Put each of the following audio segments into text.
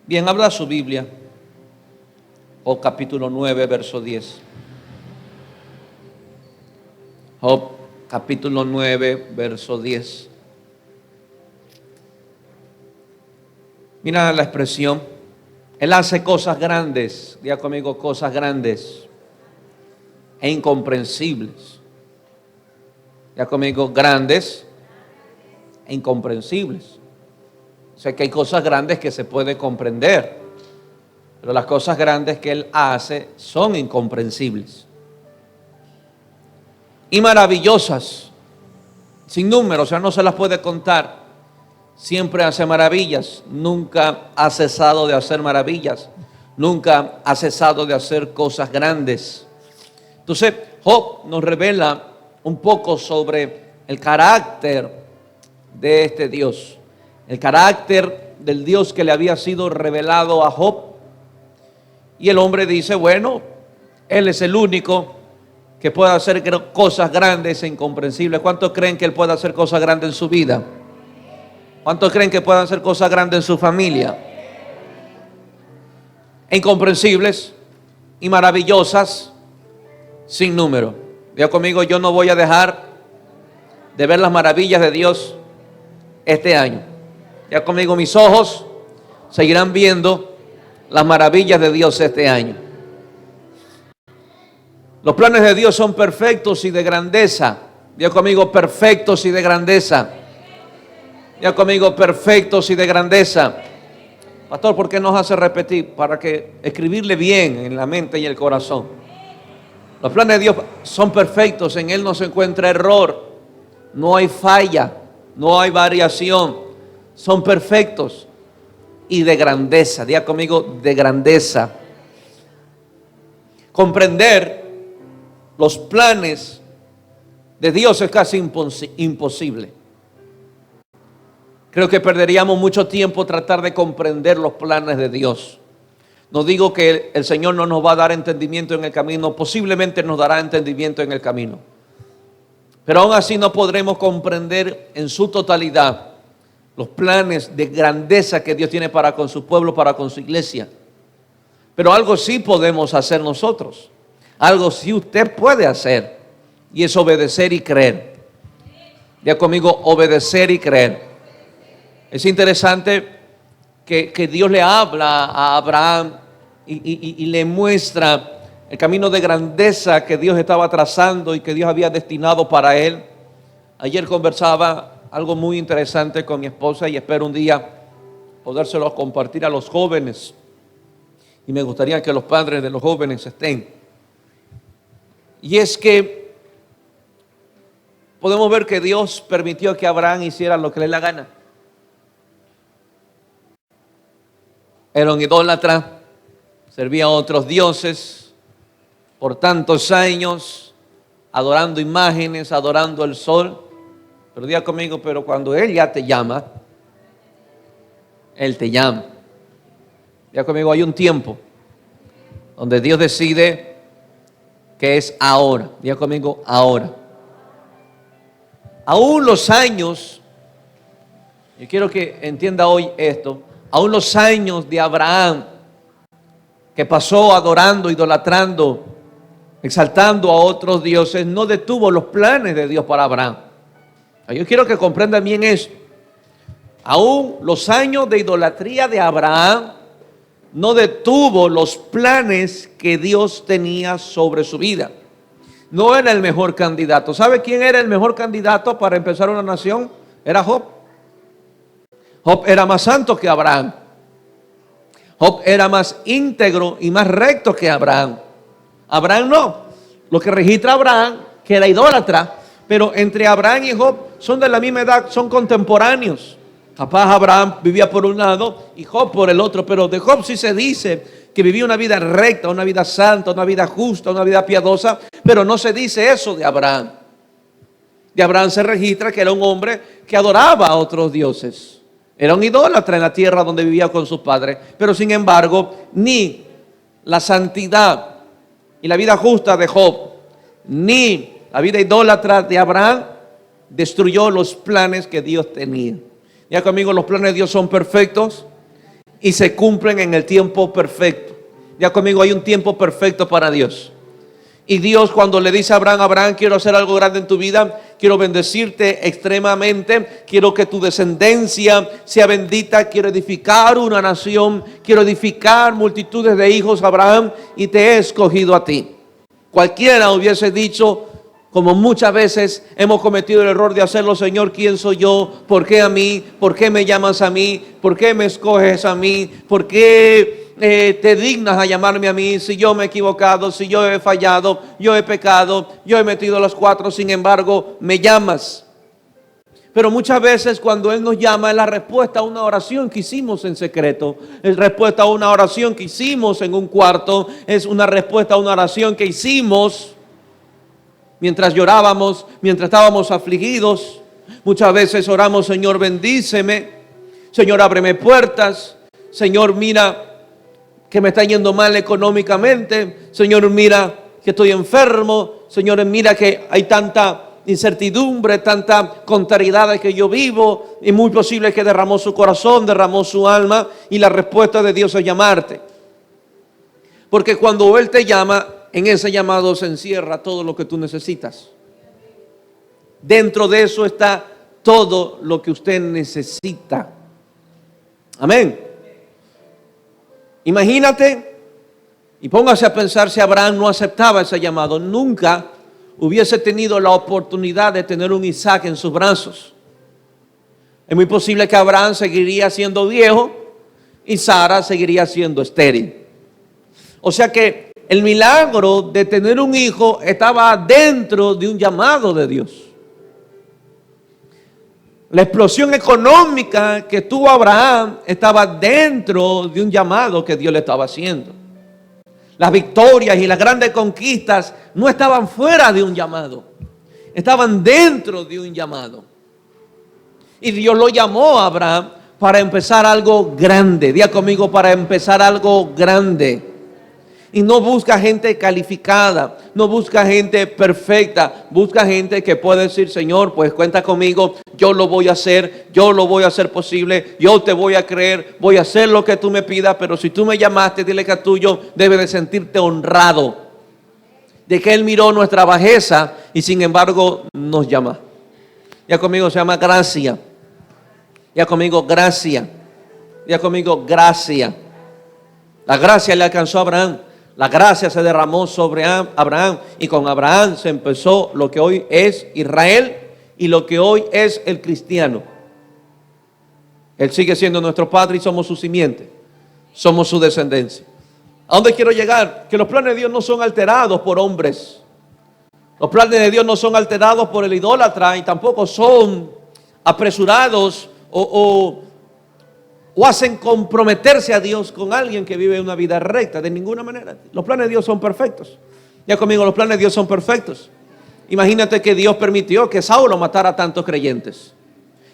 Bien, habla su Biblia. Job capítulo 9, verso 10. Job capítulo 9, verso 10. Mira la expresión. Él hace cosas grandes, diga conmigo, cosas grandes e incomprensibles. Diga conmigo, grandes e incomprensibles. Sé que hay cosas grandes que se puede comprender, pero las cosas grandes que Él hace son incomprensibles. Y maravillosas, sin número, o sea, no se las puede contar. Siempre hace maravillas, nunca ha cesado de hacer maravillas, nunca ha cesado de hacer cosas grandes. Entonces, Job nos revela un poco sobre el carácter de este Dios, el carácter del Dios que le había sido revelado a Job. Y el hombre dice, bueno, Él es el único que puede hacer cosas grandes e incomprensibles. ¿Cuántos creen que Él puede hacer cosas grandes en su vida? ¿Cuántos creen que puedan hacer cosas grandes en su familia? Incomprensibles y maravillosas sin número. Diga conmigo, yo no voy a dejar de ver las maravillas de Dios este año. Diga conmigo, mis ojos seguirán viendo las maravillas de Dios este año. Los planes de Dios son perfectos y de grandeza. Diga conmigo, perfectos y de grandeza. Ya conmigo, perfectos y de grandeza. Pastor, ¿por qué nos hace repetir? Para que escribirle bien en la mente y el corazón. Los planes de Dios son perfectos, en Él no se encuentra error, no hay falla, no hay variación. Son perfectos y de grandeza. Diga conmigo, de grandeza. Comprender los planes de Dios es casi imposible. Creo que perderíamos mucho tiempo tratar de comprender los planes de Dios. No digo que el Señor no nos va a dar entendimiento en el camino, posiblemente nos dará entendimiento en el camino. Pero aún así no podremos comprender en su totalidad los planes de grandeza que Dios tiene para con su pueblo, para con su iglesia. Pero algo sí podemos hacer nosotros. Algo sí usted puede hacer. Y es obedecer y creer. Diga conmigo, obedecer y creer. Es interesante que Dios le habla a Abraham y le muestra el camino de grandeza que Dios estaba trazando y que Dios había destinado para él. Ayer conversaba algo muy interesante con mi esposa y espero un día podérselo compartir a los jóvenes. Y me gustaría que los padres de los jóvenes estén. Y es que podemos ver que Dios permitió que Abraham hiciera lo que le dé la gana. Era un idólatra, servía a otros dioses por tantos años, adorando imágenes, adorando el sol. Pero diga conmigo, pero cuando Él ya te llama, Él te llama. Diga conmigo, hay un tiempo donde Dios decide que es ahora. Diga conmigo, ahora. Aún los años, yo quiero que entienda hoy esto, aún los años de Abraham, que pasó adorando, idolatrando, exaltando a otros dioses, no detuvo los planes de Dios para Abraham. Yo quiero que comprendan bien eso. Aún los años de idolatría de Abraham no detuvo los planes que Dios tenía sobre su vida. No era el mejor candidato. ¿Sabe quién era el mejor candidato para empezar una nación? Era Job. Job era más santo que Abraham. Job era más íntegro y más recto que Abraham. Abraham no. Lo que registra Abraham, que era idólatra, pero entre Abraham y Job son de la misma edad, son contemporáneos. Capaz Abraham vivía por un lado y Job por el otro, pero de Job sí se dice que vivía una vida recta, una vida santa, una vida justa, una vida piadosa, pero no se dice eso de Abraham. De Abraham se registra que era un hombre que adoraba a otros dioses. Era un idólatra en la tierra donde vivía con sus padres. Pero sin embargo, ni la santidad y la vida justa de Job, ni la vida idólatra de Abraham destruyó los planes que Dios tenía. Ya conmigo, los planes de Dios son perfectos y se cumplen en el tiempo perfecto. Ya conmigo, hay un tiempo perfecto para Dios. Y Dios, cuando le dice a Abraham: Abraham, quiero hacer algo grande en tu vida, quiero bendecirte extremadamente, quiero que tu descendencia sea bendita, quiero edificar una nación, quiero edificar multitudes de hijos, Abraham, y te he escogido a ti. Cualquiera hubiese dicho, como muchas veces hemos cometido el error de hacerlo: Señor, ¿quién soy yo? ¿Por qué a mí? ¿Por qué me llamas a mí? ¿Por qué me escoges a mí? ¿Por qué te dignas a llamarme a mí si yo me he equivocado, si yo he fallado, yo he pecado, yo he metido los cuatro, sin embargo me llamas? Pero muchas veces cuando Él nos llama es la respuesta a una oración que hicimos en secreto, es respuesta a una oración que hicimos en un cuarto, es una respuesta a una oración que hicimos mientras llorábamos, mientras estábamos afligidos. Muchas veces oramos: Señor, bendíceme, Señor, ábreme puertas, Señor, mira que me está yendo mal económicamente, Señor, mira que estoy enfermo, Señor, mira que hay tanta incertidumbre, tanta contrariedad de que yo vivo, y muy posible que derramó su corazón, derramó su alma, y la respuesta de Dios es llamarte. Porque cuando Él te llama, en ese llamado se encierra todo lo que tú necesitas. Dentro de eso está todo lo que usted necesita. Amén. Imagínate y póngase a pensar si Abraham no aceptaba ese llamado. Nunca hubiese tenido la oportunidad de tener un Isaac en sus brazos. Es muy posible que Abraham seguiría siendo viejo y Sara seguiría siendo estéril. O sea que el milagro de tener un hijo estaba dentro de un llamado de Dios. La explosión económica que tuvo Abraham estaba dentro de un llamado que Dios le estaba haciendo. Las victorias y las grandes conquistas no estaban fuera de un llamado, estaban dentro de un llamado. Y Dios lo llamó a Abraham para empezar algo grande. Diga conmigo: para empezar algo grande. Y no busca gente calificada, no busca gente perfecta, busca gente que puede decir: Señor, pues cuenta conmigo, yo lo voy a hacer, yo lo voy a hacer posible, yo te voy a creer, voy a hacer lo que tú me pidas, pero si tú me llamaste, dile que a tuyo debe de sentirte honrado de que Él miró nuestra bajeza y sin embargo nos llama. Ya conmigo, se llama gracia. Ya conmigo, gracia. Ya conmigo, gracia. La gracia le alcanzó a Abraham. La gracia se derramó sobre Abraham, y con Abraham se empezó lo que hoy es Israel y lo que hoy es el cristiano. Él sigue siendo nuestro Padre y somos su simiente, somos su descendencia. ¿A dónde quiero llegar? Que los planes de Dios no son alterados por hombres. Los planes de Dios no son alterados por el idólatra, y tampoco son apresurados o hacen comprometerse a Dios con alguien que vive una vida recta. De ninguna manera. Los planes de Dios son perfectos. Ya conmigo, los planes de Dios son perfectos. Imagínate que Dios permitió que Saulo matara a tantos creyentes,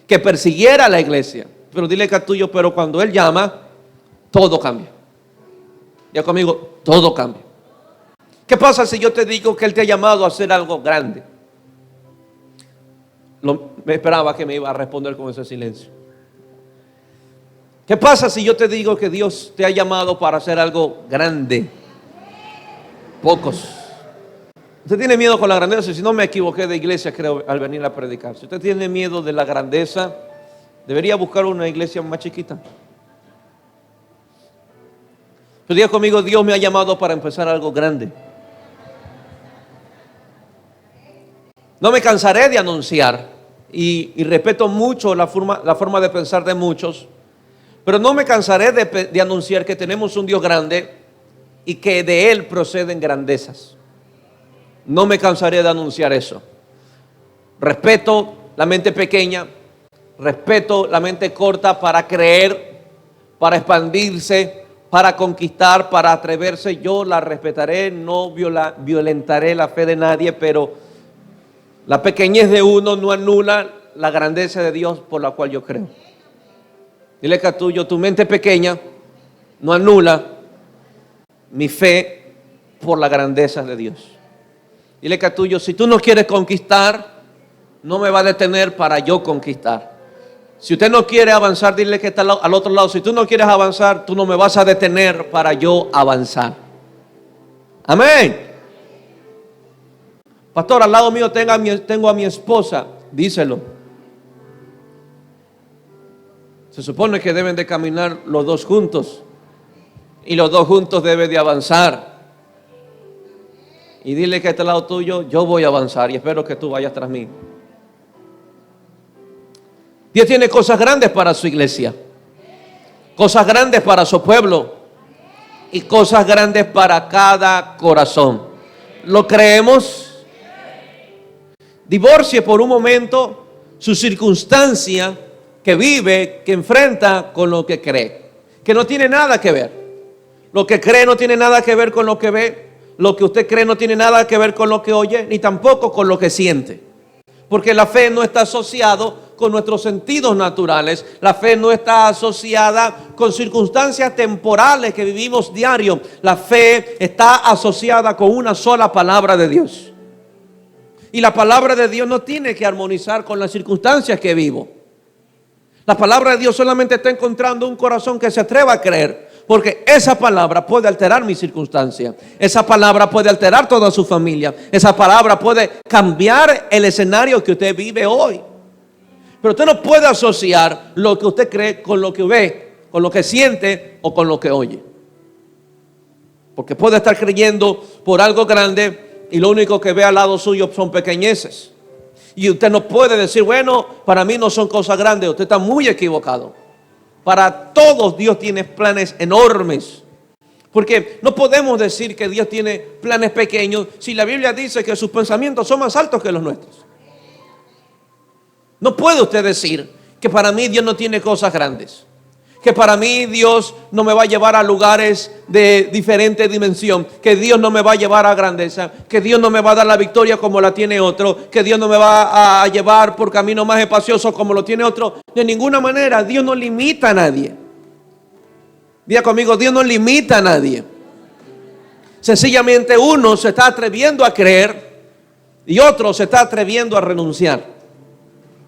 que persiguiera a la iglesia. Pero dile que a tuyo: pero cuando Él llama, todo cambia. Ya conmigo, todo cambia. ¿Qué pasa si yo te digo que Él te ha llamado a hacer algo grande? Me esperaba que me iba a responder con ese silencio. ¿Qué pasa si yo te digo que Dios te ha llamado para hacer algo grande? Pocos. Usted tiene miedo con la grandeza. Si no me equivoqué de iglesia, creo, al venir a predicar. Si usted tiene miedo de la grandeza, debería buscar una iglesia más chiquita. Pero diga conmigo: Dios me ha llamado para empezar algo grande. No me cansaré de anunciar, y respeto mucho la forma de pensar de muchos, pero no me cansaré de anunciar que tenemos un Dios grande y que de Él proceden grandezas. No me cansaré de anunciar eso. Respeto la mente pequeña, respeto la mente corta para creer, para expandirse, para conquistar, para atreverse. Yo la respetaré, no violentaré la fe de nadie, pero la pequeñez de uno no anula la grandeza de Dios por la cual yo creo. Dile que a tuyo: tu mente pequeña no anula mi fe por la grandeza de Dios. Dile que a tuyo: si tú no quieres conquistar, no me va a detener para yo conquistar. Si usted no quiere avanzar, dile que está al otro lado. Si tú no quieres avanzar, tú no me vas a detener para yo avanzar. Amén. Pastor, al lado mío tengo a mi esposa. Díselo. Se supone que deben de caminar los dos juntos. Y los dos juntos deben de avanzar. Y dile que este lado tuyo, yo voy a avanzar y espero que tú vayas tras mí. Dios tiene cosas grandes para su iglesia. Cosas grandes para su pueblo. Y cosas grandes para cada corazón. ¿Lo creemos? Divorcie por un momento su circunstancia que vive, que enfrenta con lo que cree. Que no tiene nada que ver. Lo que cree no tiene nada que ver con lo que ve. Lo que usted cree no tiene nada que ver con lo que oye, ni tampoco con lo que siente. Porque la fe no está asociado con nuestros sentidos naturales. La fe no está asociada con circunstancias temporales que vivimos diario. La fe está asociada con una sola palabra de Dios. Y la palabra de Dios no tiene que armonizar con las circunstancias que vivo. La palabra de Dios solamente está encontrando un corazón que se atreva a creer. Porque esa palabra puede alterar mi circunstancia. Esa palabra puede alterar toda su familia. Esa palabra puede cambiar el escenario que usted vive hoy. Pero usted no puede asociar lo que usted cree con lo que ve, con lo que siente o con lo que oye. Porque puede estar creyendo por algo grande y lo único que ve al lado suyo son pequeñeces. Y usted no puede decir, bueno, para mí no son cosas grandes. Usted está muy equivocado. Para todos Dios tiene planes enormes. Porque no podemos decir que Dios tiene planes pequeños si la Biblia dice que sus pensamientos son más altos que los nuestros. No puede usted decir que para mí Dios no tiene cosas grandes. Que para mí Dios no me va a llevar a lugares de diferente dimensión. Que Dios no me va a llevar a grandeza. Que Dios no me va a dar la victoria como la tiene otro. Que Dios no me va a llevar por camino más espacioso como lo tiene otro. De ninguna manera, Dios no limita a nadie. Diga conmigo, Dios no limita a nadie. Sencillamente uno se está atreviendo a creer y otro se está atreviendo a renunciar.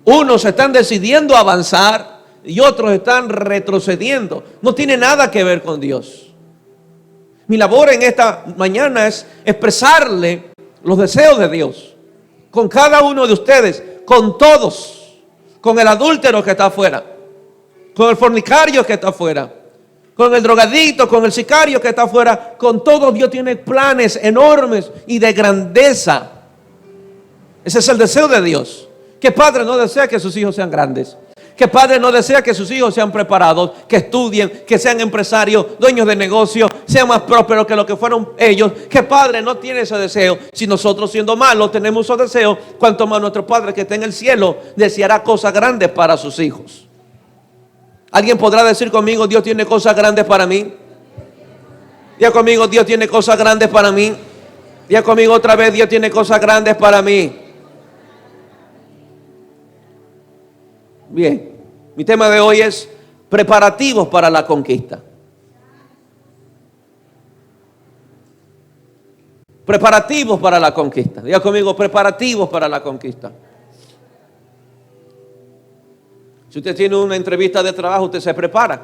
Unos se están decidiendo a avanzar y otros están retrocediendo. No tiene nada que ver con Dios. Mi labor en esta mañana es expresarle los deseos de Dios con cada uno de ustedes, con todos, con el adúltero que está afuera, con el fornicario que está afuera, con el drogadicto, con el sicario que está afuera. Con todos Dios tiene planes enormes y de grandeza. Ese es el deseo de Dios. ¿Qué padre no desea que sus hijos sean grandes? ¿Qué padre no desea que sus hijos sean preparados, que estudien, que sean empresarios, dueños de negocios, sean más prósperos que lo que fueron ellos? ¿Qué padre no tiene ese deseo? Si nosotros, siendo malos, tenemos esos deseos, cuanto más nuestro Padre que está en el cielo deseará cosas grandes para sus hijos. ¿Alguien podrá decir conmigo, Dios tiene cosas grandes para mí? Diga conmigo, Dios tiene cosas grandes para mí. Diga conmigo otra vez, Dios tiene cosas grandes para mí. Bien, mi tema de hoy es preparativos para la conquista. Preparativos para la conquista. Diga conmigo, preparativos para la conquista. Si usted tiene una entrevista de trabajo, usted se prepara.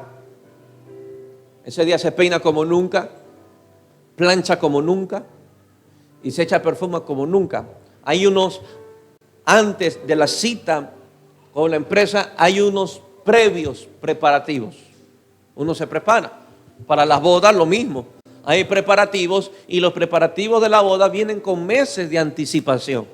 Ese día se peina como nunca, plancha como nunca y se echa perfume como nunca. Hay unos, antes de la cita con la empresa, hay unos previos preparativos. Uno se prepara. Para las bodas lo mismo. Hay preparativos y los preparativos de la boda vienen con meses de anticipación.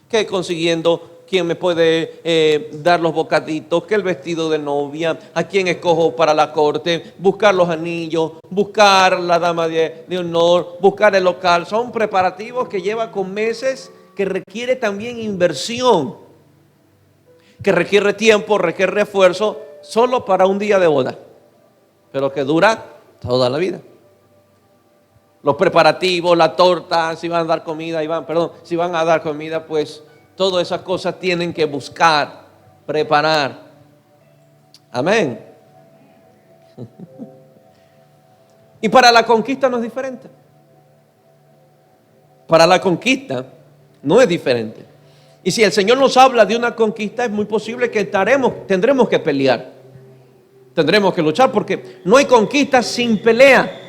Que consiguiendo quién me puede dar los bocaditos, que el vestido de novia, a quién escojo para la corte, buscar los anillos, buscar la dama de honor, buscar el local. Son preparativos que llevan con meses, que requiere también inversión, que requiere tiempo, requiere esfuerzo, solo para un día de boda, pero que dura toda la vida. Los preparativos, la torta, si van a dar comida, si van a dar comida, pues todas esas cosas tienen que buscar, preparar. Amén. Y para la conquista no es diferente. Para la conquista no es diferente. Y si el Señor nos habla de una conquista, es muy posible que tendremos que pelear. Tendremos que luchar porque no hay conquista sin pelea.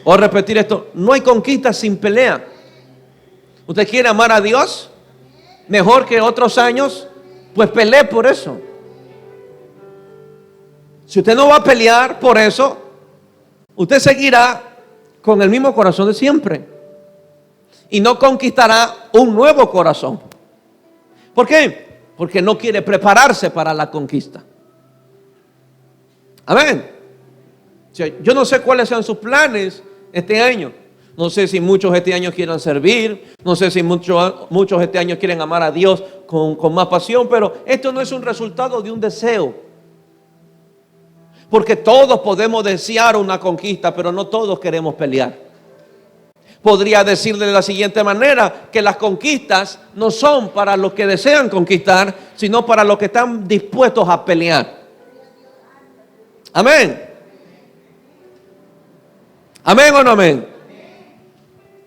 Voy a repetir esto, no hay conquista sin pelea. ¿Usted quiere amar a Dios mejor que otros años? Pues pelee por eso. Si usted no va a pelear por eso, usted seguirá con el mismo corazón de siempre y no conquistará un nuevo corazón. ¿Por qué? Porque no quiere prepararse para la conquista. Amén. O sea, yo no sé cuáles sean sus planes este año. No sé si muchos este año quieran servir. No sé si muchos este año quieren amar a Dios con más pasión. Pero esto no es un resultado de un deseo. Porque todos podemos desear una conquista, pero no todos queremos pelear. Podría decirle de la siguiente manera, que las conquistas no son para los que desean conquistar, sino para los que están dispuestos a pelear. Amén. Amén o no amén.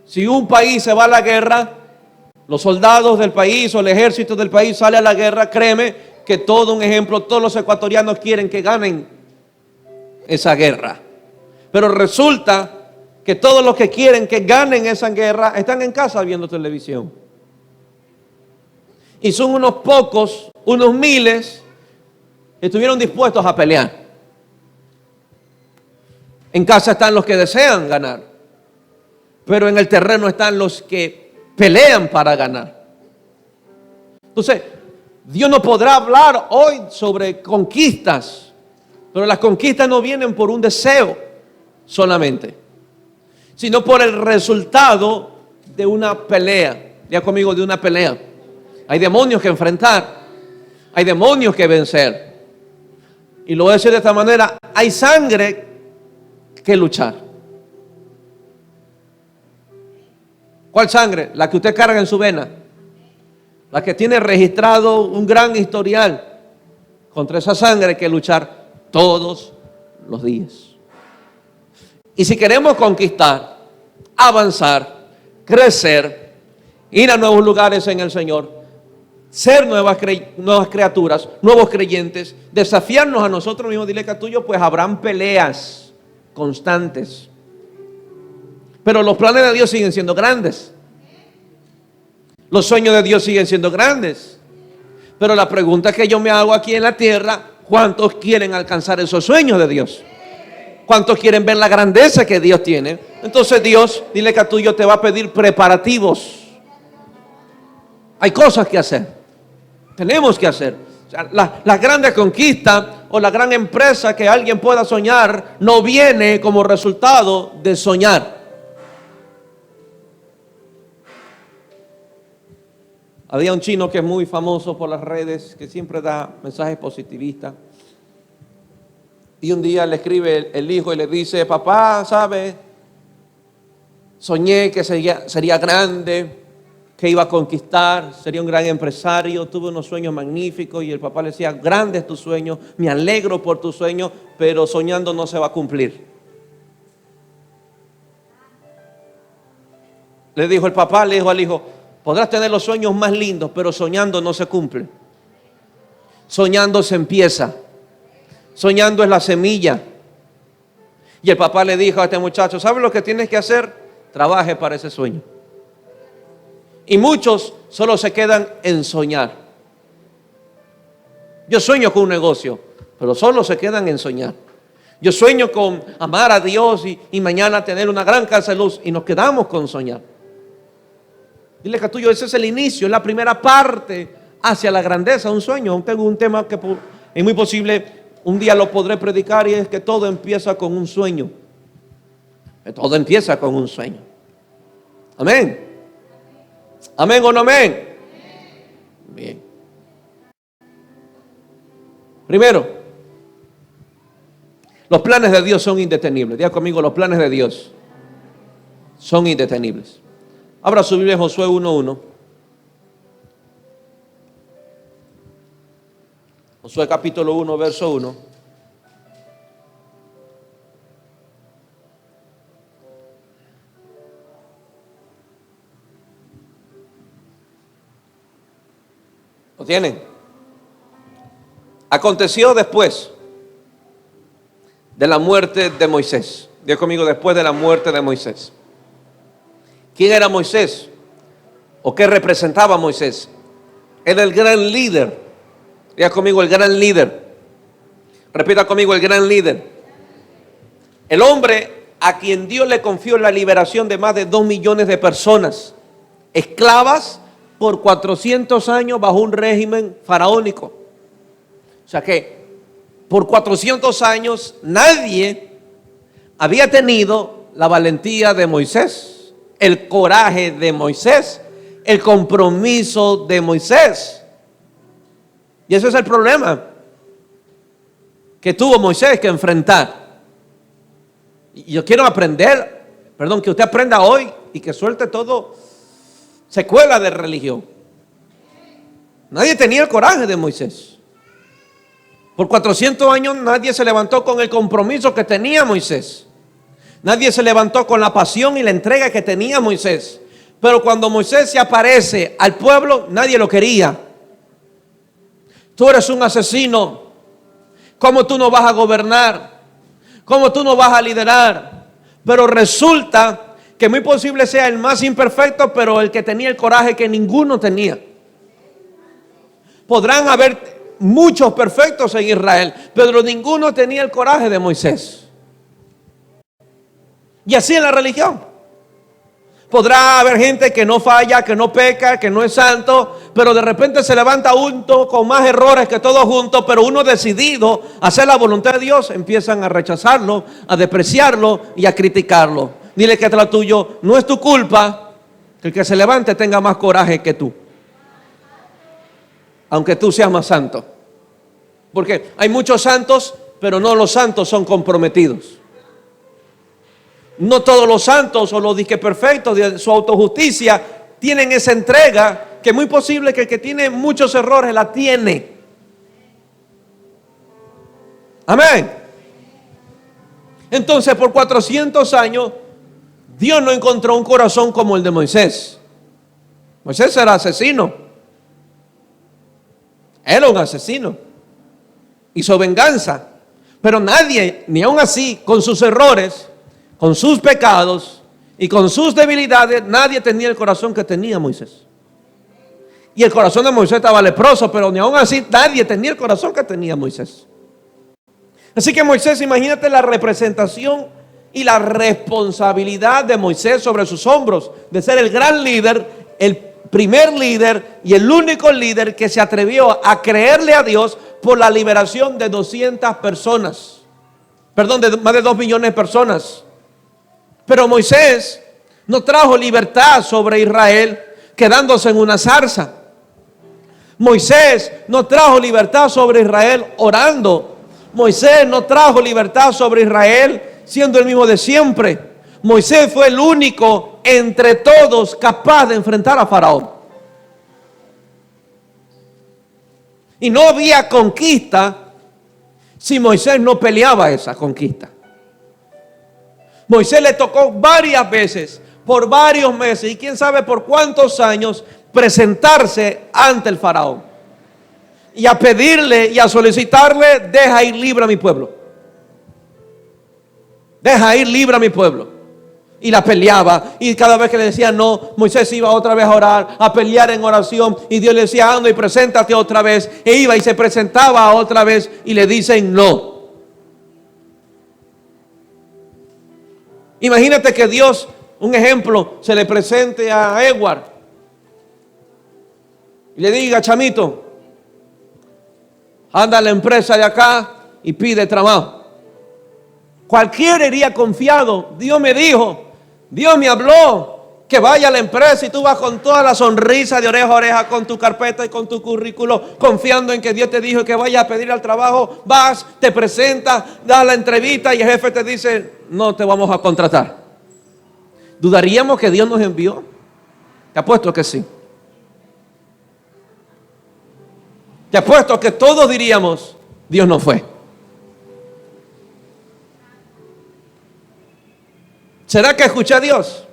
Si un país se va a la guerra, los soldados del país o el ejército del país sale a la guerra, créeme que todo un ejemplo, todos los ecuatorianos quieren que ganen esa guerra. Pero resulta que todos los que quieren que ganen esa guerra están en casa viendo televisión. Y son unos pocos, unos miles, que estuvieron dispuestos a pelear. En casa están los que desean ganar, pero en el terreno están los que pelean para ganar. Entonces, Dios no podrá hablar hoy sobre conquistas, pero las conquistas no vienen por un deseo solamente, sino por el resultado de una pelea. Diga conmigo, de una pelea. Hay demonios que enfrentar, hay demonios que vencer. Y lo voy a decir de esta manera, hay sangre que luchar. ¿Cuál sangre? La que usted carga en su vena, la que tiene registrado un gran historial. Contra esa sangre hay que luchar todos los días. Y si queremos conquistar, avanzar, crecer, ir a nuevos lugares en el Señor, ser nuevas criaturas, nuevos creyentes, desafiarnos a nosotros mismos, dile que a tuyo, pues habrán peleas constantes. Pero los planes de Dios siguen siendo grandes. Los sueños de Dios siguen siendo grandes. Pero la pregunta que yo me hago aquí en la tierra, ¿cuántos quieren alcanzar esos sueños de Dios? ¿Cuántos quieren ver la grandeza que Dios tiene? Entonces Dios, dile que a tuyo te va a pedir preparativos. Hay cosas que hacer. Tenemos que hacer. O sea, la grande conquista o la gran empresa que alguien pueda soñar no viene como resultado de soñar. Había un chino que es muy famoso por las redes, que siempre da mensajes positivistas. Y un día le escribe el hijo y le dice, papá, ¿sabe? Soñé que sería grande, que iba a conquistar, sería un gran empresario, tuve unos sueños magníficos. Y el papá le decía, grande es tu sueño, me alegro por tu sueño, pero soñando no se va a cumplir. Le dijo el papá, le dijo al hijo, podrás tener los sueños más lindos, pero soñando no se cumple. Soñando se empieza. Soñando es la semilla. Y el papá le dijo a este muchacho, ¿sabes lo que tienes que hacer? Trabaje para ese sueño. Y muchos solo se quedan en soñar. Yo sueño con un negocio, pero solo se quedan en soñar. Yo sueño con amar a Dios y mañana tener una gran casa de luz, y nos quedamos con soñar. Dile que tuyo, ese es el inicio, es la primera parte hacia la grandeza, un sueño. Tengo un tema que es muy posible un día lo podré predicar, y es que todo empieza con un sueño. Que todo empieza con un sueño. Amén. Amén o no amén. Bien. Primero, los planes de Dios son indetenibles. Diga conmigo, los planes de Dios son indetenibles. Abra su Biblia en Josué 1:1. Josué capítulo 1, verso 1. ¿Lo tienen? Aconteció después de la muerte de Moisés. Diga conmigo, después de la muerte de Moisés. ¿Quién era Moisés? ¿O qué representaba Moisés? Era el gran líder. Diga conmigo, el gran líder. Repita conmigo, el gran líder. El hombre a quien Dios le confió la liberación de más de 2 millones de personas, esclavas por 400 años bajo un régimen faraónico. O sea que por 400 años nadie había tenido la valentía de Moisés, el coraje de Moisés, el compromiso de Moisés. Y ese es el problema que tuvo Moisés que enfrentar. Y yo quiero aprender, que usted aprenda hoy y que suelte todo secuela de religión. Nadie tenía el coraje de Moisés. Por 400 años nadie se levantó con el compromiso que tenía Moisés. Nadie se levantó con la pasión y la entrega que tenía Moisés. Pero cuando Moisés se aparece al pueblo, nadie lo quería. Tú eres un asesino. ¿Cómo tú no vas a gobernar? ¿Cómo tú no vas a liderar? Pero resulta que muy posible sea el más imperfecto, pero el que tenía el coraje que ninguno tenía. Podrán haber muchos perfectos en Israel, pero ninguno tenía el coraje de Moisés. Y así en la religión. Podrá haber gente que no falla, que no peca, que no es santo, pero de repente se levanta uno con más errores que todos juntos, pero uno decidido a hacer la voluntad de Dios, empiezan a rechazarlo, a despreciarlo y a criticarlo. Dile que tras tuyo, no es tu culpa que el que se levante tenga más coraje que tú, aunque tú seas más santo. Porque hay muchos santos, pero no los santos son comprometidos. No todos los santos o los disque perfectos de su autojusticia tienen esa entrega, que es muy posible que el que tiene muchos errores la tiene. Amén. Entonces, por 400 años, Dios no encontró un corazón como el de Moisés. Moisés era asesino. Era un asesino. Hizo venganza. Pero nadie, ni aun así, con sus errores, con sus pecados y con sus debilidades, nadie tenía el corazón que tenía Moisés. Y el corazón de Moisés estaba leproso, pero ni aun así nadie tenía el corazón que tenía Moisés. Así que Moisés, imagínate la representación y la responsabilidad de Moisés sobre sus hombros, de ser el gran líder, el primer líder y el único líder que se atrevió a creerle a Dios por la liberación de 200 personas. Perdón, de más de 2 millones de personas. Pero Moisés no trajo libertad sobre Israel quedándose en una zarza. Moisés no trajo libertad sobre Israel orando. Moisés no trajo libertad sobre Israel siendo el mismo de siempre. Moisés fue el único entre todos capaz de enfrentar a Faraón. Y no había conquista si Moisés no peleaba esa conquista. Moisés le tocó varias veces, por varios meses y quién sabe por cuántos años, presentarse ante el faraón y a pedirle y a solicitarle: deja ir libre a mi pueblo. Deja ir libre a mi pueblo. Y la peleaba, y cada vez que le decía no, Moisés iba otra vez a orar, a pelear en oración, y Dios le decía: anda y preséntate otra vez. E iba y se presentaba otra vez y le dicen no. Imagínate que Dios, un ejemplo, se le presente a Edward y le diga: chamito, anda a la empresa de acá y pide trabajo. Cualquiera iría confiado. Dios me dijo, Dios me habló que vaya a la empresa, y tú vas con toda la sonrisa de oreja a oreja con tu carpeta y con tu currículo, confiando en que Dios te dijo que vayas a pedir al trabajo. Vas, te presentas, das la entrevista y el jefe te dice: no te vamos a contratar. ¿Dudaríamos que Dios nos envió? Te apuesto que sí. Te apuesto que todos diríamos: Dios no fue. ¿Será que escuché a Dios?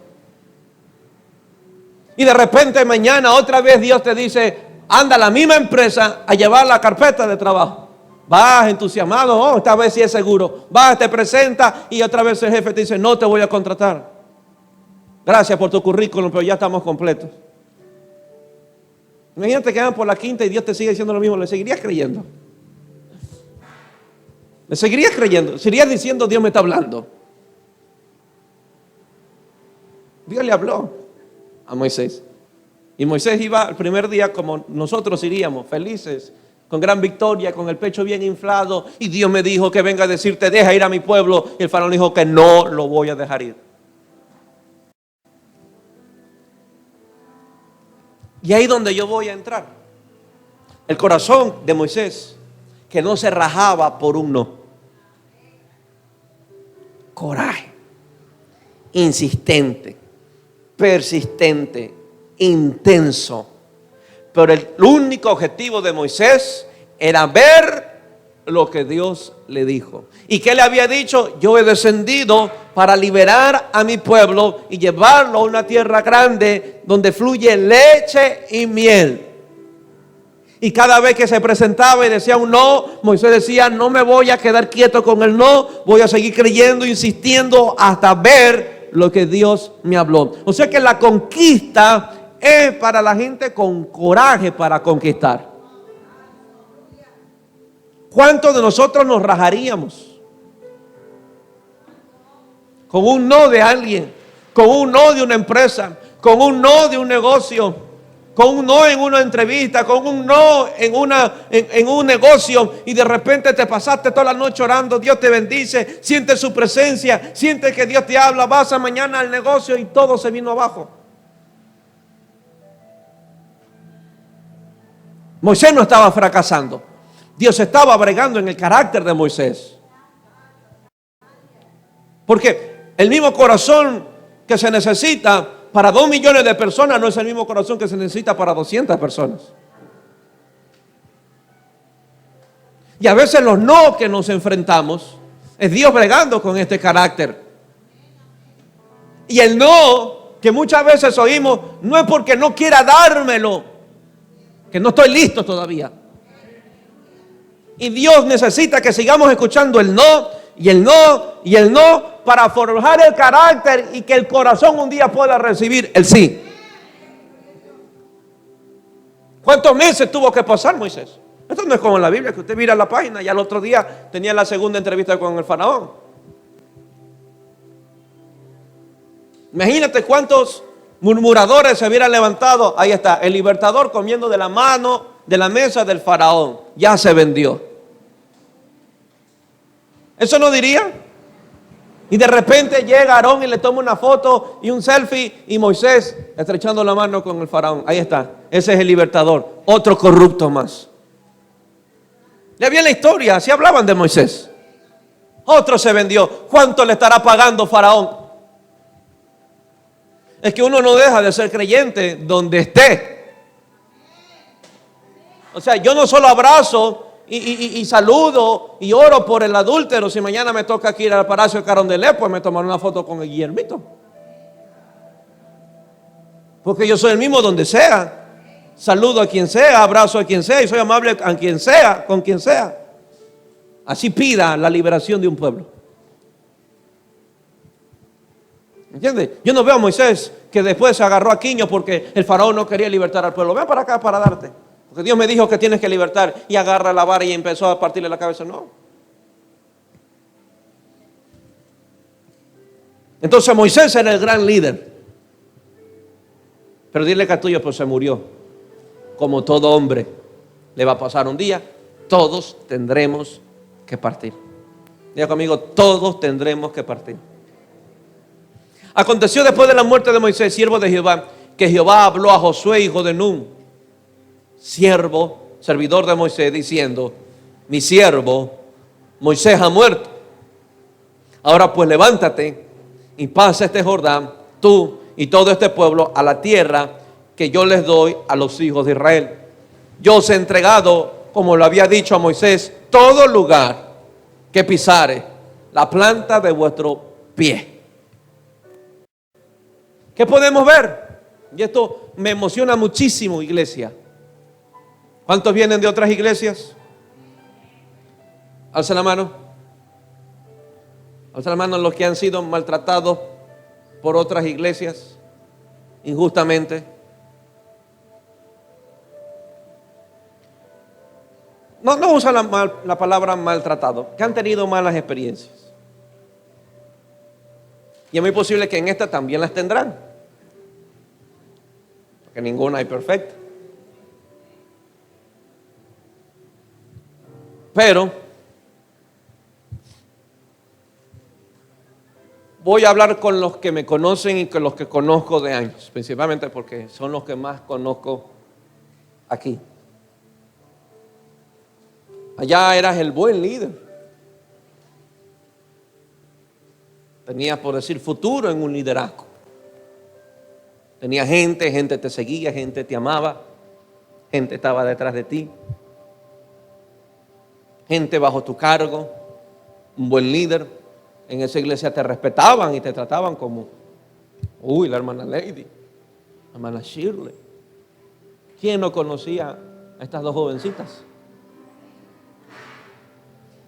Y de repente mañana otra vez Dios te dice: anda a la misma empresa a llevar la carpeta de trabajo. Vas entusiasmado, oh, esta vez sí es seguro. Vas, te presenta y otra vez el jefe te dice, no te voy a contratar. Gracias por tu currículum, pero ya estamos completos. Imagínate que van por la quinta y Dios te sigue diciendo lo mismo, ¿le seguirías creyendo? ¿Le seguirías creyendo? ¿Seguirías diciendo Dios me está hablando? Dios le habló a Moisés. Y Moisés iba el primer día como nosotros iríamos, felices, con gran victoria, con el pecho bien inflado. Y Dios me dijo que venga a decirte, deja ir a mi pueblo. Y el faraón dijo que no lo voy a dejar ir. Y ahí donde yo voy a entrar. El corazón de Moisés, que no se rajaba por un no. Coraje, insistente, persistente, intenso. Pero el único objetivo de Moisés era ver lo que Dios le dijo. ¿Y qué le había dicho? Yo he descendido para liberar a mi pueblo y llevarlo a una tierra grande donde fluye leche y miel. Y cada vez que se presentaba y decía un no, Moisés decía, no me voy a quedar quieto con el no, voy a seguir creyendo, insistiendo hasta ver lo que Dios me habló. O sea que la conquista es para la gente con coraje para conquistar. ¿Cuántos de nosotros nos rajaríamos con un no de alguien, con un no de una empresa, con un no de un negocio, con un no en una entrevista, con un no en un negocio, y de repente te pasaste toda la noche orando, Dios te bendice, sientes su presencia, sientes que Dios te habla, vas a mañana al negocio y todo se vino abajo? Moisés no estaba fracasando. Dios estaba bregando en el carácter de Moisés. Porque el mismo corazón que se necesita para 2 millones de personas no es el mismo corazón que se necesita para 200 personas. Y a veces los no que nos enfrentamos es Dios bregando con este carácter. Y el no que muchas veces oímos no es porque no quiera dármelo, que no estoy listo todavía. Y Dios necesita que sigamos escuchando el no y el no y el no para forjar el carácter y que el corazón un día pueda recibir el sí. ¿Cuántos meses tuvo que pasar Moisés? Esto no es como en la Biblia, que usted mira la página y al otro día tenía la segunda entrevista con el faraón. Imagínate cuántos murmuradores se hubieran levantado. Ahí está, el libertador comiendo de la mano, de la mesa del faraón. Ya se vendió. ¿Eso no diría? Y de repente llega Aarón y le toma una foto y un selfie, y Moisés estrechando la mano con el faraón. Ahí está, ese es el libertador, otro corrupto más. Ya vi la historia, así hablaban de Moisés. Otro se vendió. ¿Cuánto le estará pagando faraón? Es que uno no deja de ser creyente donde esté. O sea, yo no solo abrazo y saludo y oro por el adúltero. Si mañana me toca ir al Palacio de Carondelet, pues me tomaré una foto con el Guillermito. Porque yo soy el mismo donde sea. Saludo a quien sea, abrazo a quien sea y soy amable a quien sea, con quien sea. Así pida la liberación de un pueblo. ¿Entiendes? Yo no veo a Moisés que después se agarró a quiño porque el faraón no quería libertar al pueblo. Ven para acá para darte. Porque Dios me dijo que tienes que libertar. Y agarra la vara y empezó a partirle la cabeza. No. Entonces Moisés era el gran líder. Pero dile que a tuyo pues se murió. Como todo hombre le va a pasar un día. Todos tendremos que partir. Diga conmigo, todos tendremos que partir. Aconteció después de la muerte de Moisés, siervo de Jehová, que Jehová habló a Josué, hijo de Nun, siervo, servidor de Moisés, diciendo: mi siervo Moisés ha muerto. Ahora pues levántate y pasa este Jordán, tú y todo este pueblo, a la tierra que yo les doy a los hijos de Israel. Yo os he entregado, como lo había dicho a Moisés, todo lugar que pisare la planta de vuestro pie. ¿Qué podemos ver? Y esto me emociona muchísimo, iglesia. ¿Cuántos vienen de otras iglesias? Alza la mano. Alza la mano los que han sido maltratados por otras iglesias injustamente. No usa la palabra maltratado, que han tenido malas experiencias. Y es muy posible que en esta también las tendrán, porque ninguna es perfecta. Pero voy a hablar con los que me conocen y con los que conozco de años, principalmente porque son los que más conozco aquí. Allá eras el buen líder. Tenías, por decir, futuro en un liderazgo. Tenía gente te seguía, gente te amaba, gente estaba detrás de ti, gente bajo tu cargo, un buen líder. En esa iglesia te respetaban y te trataban como, la hermana Lady, la hermana Shirley. ¿Quién no conocía a estas dos jovencitas?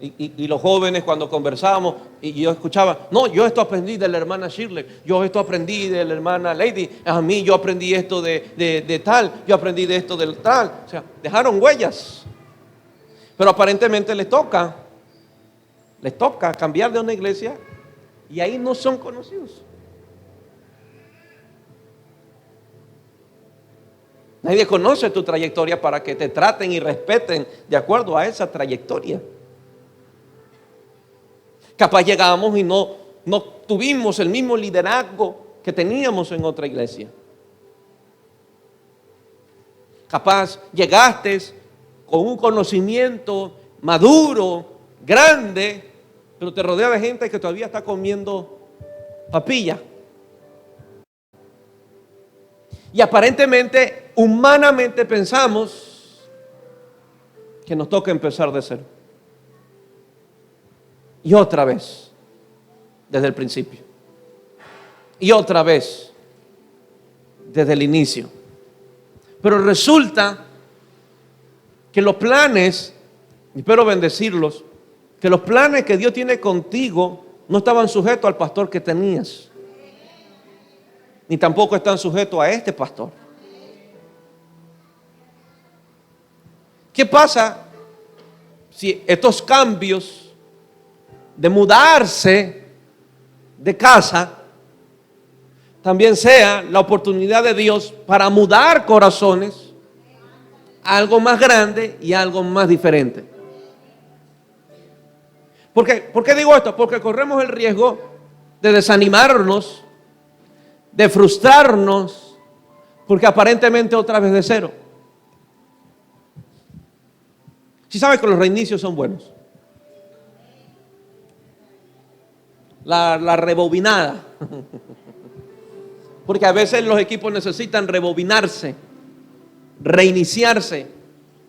Y los jóvenes cuando conversábamos y yo escuchaba, no, yo esto aprendí de la hermana Shirley, yo esto aprendí de la hermana Lady, a mí yo aprendí esto de tal, yo aprendí de esto del tal. O sea, dejaron huellas. Pero aparentemente les toca cambiar de una iglesia y ahí no son conocidos. Nadie conoce tu trayectoria para que te traten y respeten de acuerdo a esa trayectoria. Capaz llegamos y no tuvimos el mismo liderazgo que teníamos en otra iglesia. Capaz llegaste con un conocimiento maduro, grande, pero te rodea de gente que todavía está comiendo papilla. Y aparentemente, humanamente pensamos que nos toca empezar de cero. Y otra vez, desde el principio. Y otra vez, desde el inicio. Pero resulta que los planes, espero bendecirlos, que los planes que Dios tiene contigo no estaban sujetos al pastor que tenías. Ni tampoco están sujetos a este pastor. ¿Qué pasa si estos cambios de mudarse de casa también sea la oportunidad de Dios para mudar corazones a algo más grande y a algo más diferente? ¿Por qué digo esto? Porque corremos el riesgo de desanimarnos, de frustrarnos, porque aparentemente otra vez de cero. Si sabes que los reinicios son buenos. La rebobinada. Porque a veces los equipos necesitan rebobinarse, reiniciarse.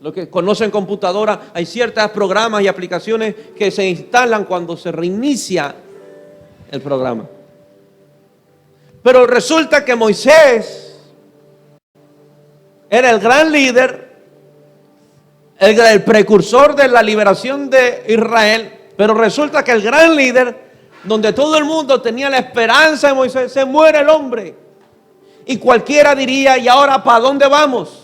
Lo que conocen computadora, hay ciertos programas y aplicaciones que se instalan cuando se reinicia el programa. Pero resulta que Moisés era el gran líder, el precursor de la liberación de Israel. Pero resulta que el gran líder, donde todo el mundo tenía la esperanza de Moisés, se muere el hombre. Y cualquiera diría, ¿y ahora para dónde vamos?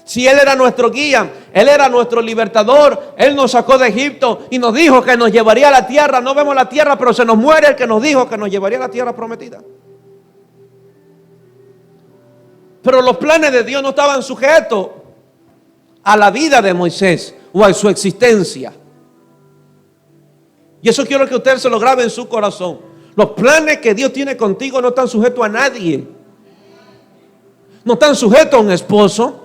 Si Él era nuestro guía, Él era nuestro libertador, Él nos sacó de Egipto y nos dijo que nos llevaría a la tierra. No vemos la tierra, pero se nos muere el que nos dijo que nos llevaría a la tierra prometida. Pero los planes de Dios no estaban sujetos a la vida de Moisés o a su existencia. Y eso quiero que usted se lo grabe en su corazón. Los planes que Dios tiene contigo no están sujetos a nadie. No están sujetos a un esposo.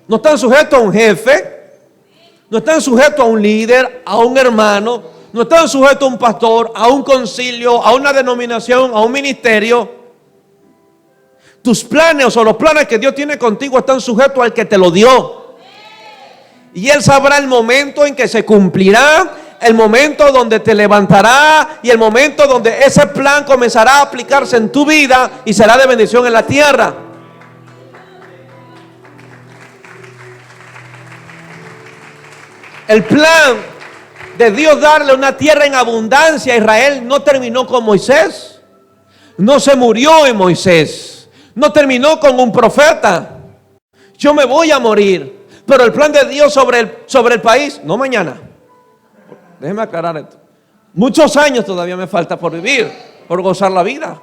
No están sujetos a un jefe. No están sujetos a un líder, a un hermano. No están sujetos a un pastor, a un concilio, a una denominación, a un ministerio. Tus planes o los planes que Dios tiene contigo están sujetos al que te lo dio. Y Él sabrá el momento en que se cumplirá, el momento donde te levantará y el momento donde ese plan comenzará a aplicarse en tu vida y será de bendición en la tierra. El plan de Dios darle una tierra en abundancia a Israel no terminó con Moisés. No se murió en Moisés. No terminó con un profeta. Yo me voy a morir. Pero el plan de Dios sobre el país, no mañana. Déjeme aclarar esto. Muchos años todavía me falta por vivir, por gozar la vida.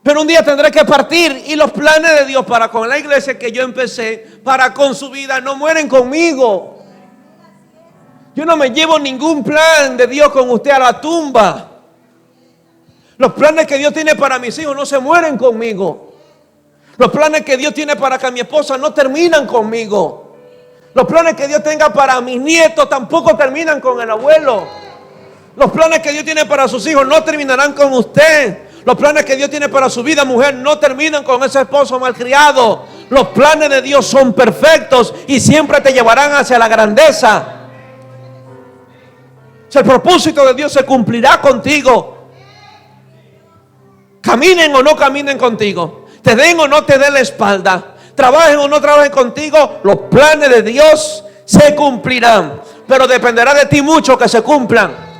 Pero un día tendré que partir, y los planes de Dios para con la iglesia que yo empecé, para con su vida, no mueren conmigo. Yo no me llevo ningún plan de Dios con usted a la tumba. Los planes que Dios tiene para mis hijos no se mueren conmigo. Los planes que Dios tiene para que mi esposa no terminan conmigo. Los planes que Dios tenga para mis nietos tampoco terminan con el abuelo. Los planes que Dios tiene para sus hijos no terminarán con usted. Los planes que Dios tiene para su vida, mujer, no terminan con ese esposo malcriado. Los planes de Dios son perfectos y siempre te llevarán hacia la grandeza. Si el propósito de Dios se cumplirá contigo, caminen o no caminen contigo, te den o no te den la espalda, trabajen o no trabajen contigo, los planes de Dios se cumplirán. Pero dependerá de ti mucho que se cumplan.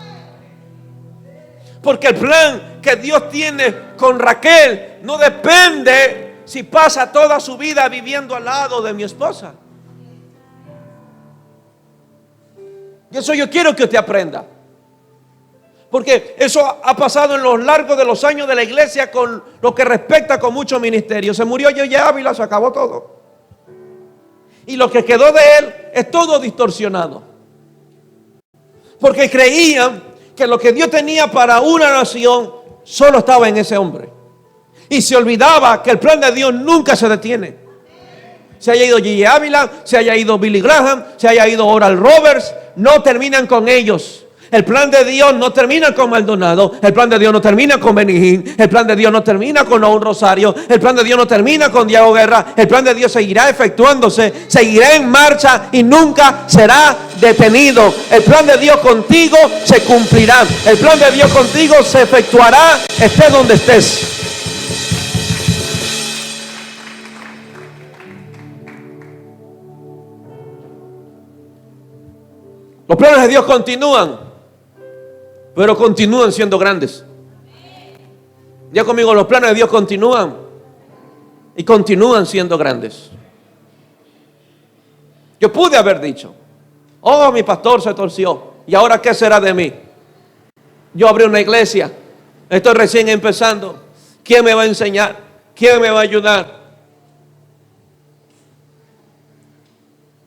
Porque el plan que Dios tiene con Raquel no depende si pasa toda su vida viviendo al lado de mi esposa. Y eso yo quiero que usted aprenda. Porque eso ha pasado en lo largo de los años de la iglesia con lo que respecta con muchos ministerios. Se murió Yeye Ávila, se acabó todo. Y lo que quedó de él es todo distorsionado. Porque creían que lo que Dios tenía para una nación solo estaba en ese hombre. Y se olvidaba que el plan de Dios nunca se detiene. Se haya ido Yeye Ávila, se haya ido Billy Graham, se haya ido Oral Roberts, no terminan con ellos. El plan de Dios no termina con Maldonado. El plan de Dios no termina con Benijín. El plan de Dios no termina con Raúl Rosario. El plan de Dios no termina con Diego Guerra. El plan de Dios seguirá efectuándose, seguirá en marcha y nunca será detenido. El plan de Dios contigo se cumplirá. El plan de Dios contigo se efectuará, estés donde estés. Los planes de Dios continúan, pero continúan siendo grandes. Ya conmigo, los planes de Dios continúan y continúan siendo grandes. Yo pude haber dicho: oh, mi pastor se torció, ¿y ahora qué será de mí? Yo abrí una iglesia, estoy recién empezando. ¿Quién me va a enseñar? ¿Quién me va a ayudar?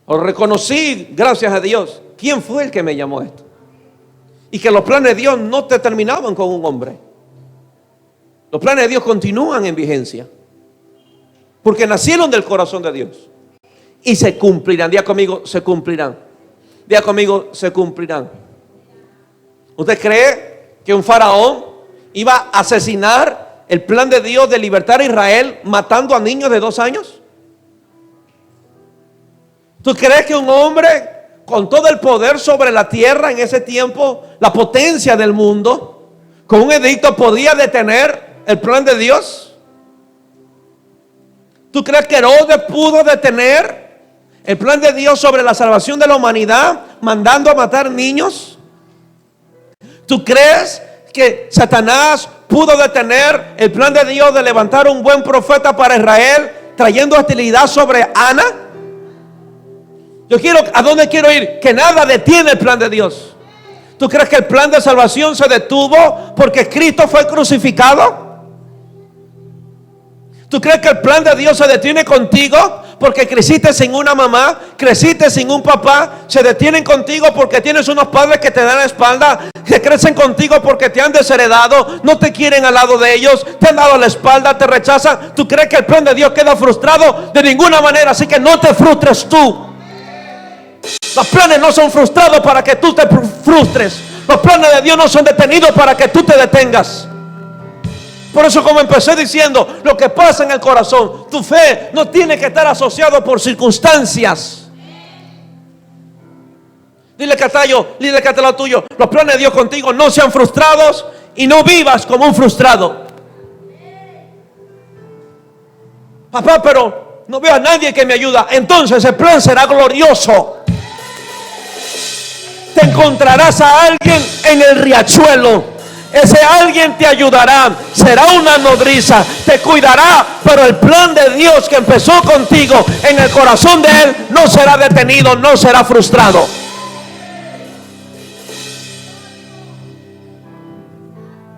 O reconocí, gracias a Dios, quién fue el que me llamó a esto. Y que los planes de Dios no te terminaban con un hombre. Los planes de Dios continúan en vigencia. Porque nacieron del corazón de Dios. Y se cumplirán. Diga conmigo, se cumplirán. Diga conmigo, se cumplirán. ¿Usted cree que un faraón iba a asesinar el plan de Dios de libertar a Israel matando a niños de 2 años? ¿Tú crees que un hombre con todo el poder sobre la tierra en ese tiempo, la potencia del mundo, con un edicto podía detener el plan de Dios? ¿Tú crees que Herodes pudo detener el plan de Dios sobre la salvación de la humanidad mandando a matar niños? ¿Tú crees que Satanás pudo detener el plan de Dios de levantar un buen profeta para Israel trayendo hostilidad sobre Ana? ¿A dónde quiero ir? Que nada detiene el plan de Dios. ¿Tú crees que el plan de salvación se detuvo porque Cristo fue crucificado? ¿Tú crees que el plan de Dios se detiene contigo porque creciste sin una mamá, creciste sin un papá? Se detienen contigo porque tienes unos padres que te dan la espalda, que crecen contigo porque te han desheredado, no te quieren al lado de ellos, te han dado la espalda, te rechazan. ¿Tú crees que el plan de Dios queda frustrado? De ninguna manera, así que no te frustres tú. Los planes no son frustrados para que tú te frustres. Los planes de Dios no son detenidos para que tú te detengas. Por eso, como empecé diciendo, lo que pasa en el corazón, tu fe no tiene que estar asociado por circunstancias. Dile que está al lado tuyo: los planes de Dios contigo no sean frustrados y no vivas como un frustrado. Papá, pero no veo a nadie que me ayuda. Entonces el plan será glorioso. te encontrarás a alguien en el riachuelo. Ese alguien te ayudará, será una nodriza, te cuidará, pero el plan de Dios que empezó contigo en el corazón de Él no será detenido, no será frustrado.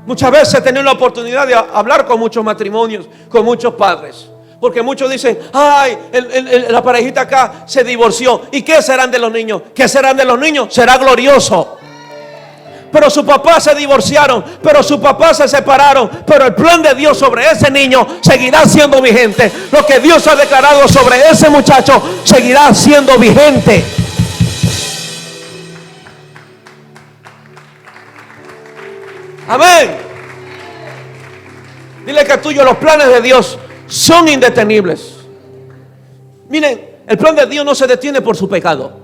Muchas veces he tenido la oportunidad de hablar con muchos matrimonios, con muchos padres, porque muchos dicen: ay, la parejita acá se divorció, ¿y qué serán de los niños? ¿Qué serán de los niños? Será glorioso. Pero su papá se divorciaron, pero su papá se separaron, pero el plan de Dios sobre ese niño seguirá siendo vigente. Lo que Dios ha declarado sobre ese muchacho seguirá siendo vigente. Amén. Dile que tuyo, los planes de Dios son indetenibles. Miren, el plan de Dios no se detiene por su pecado,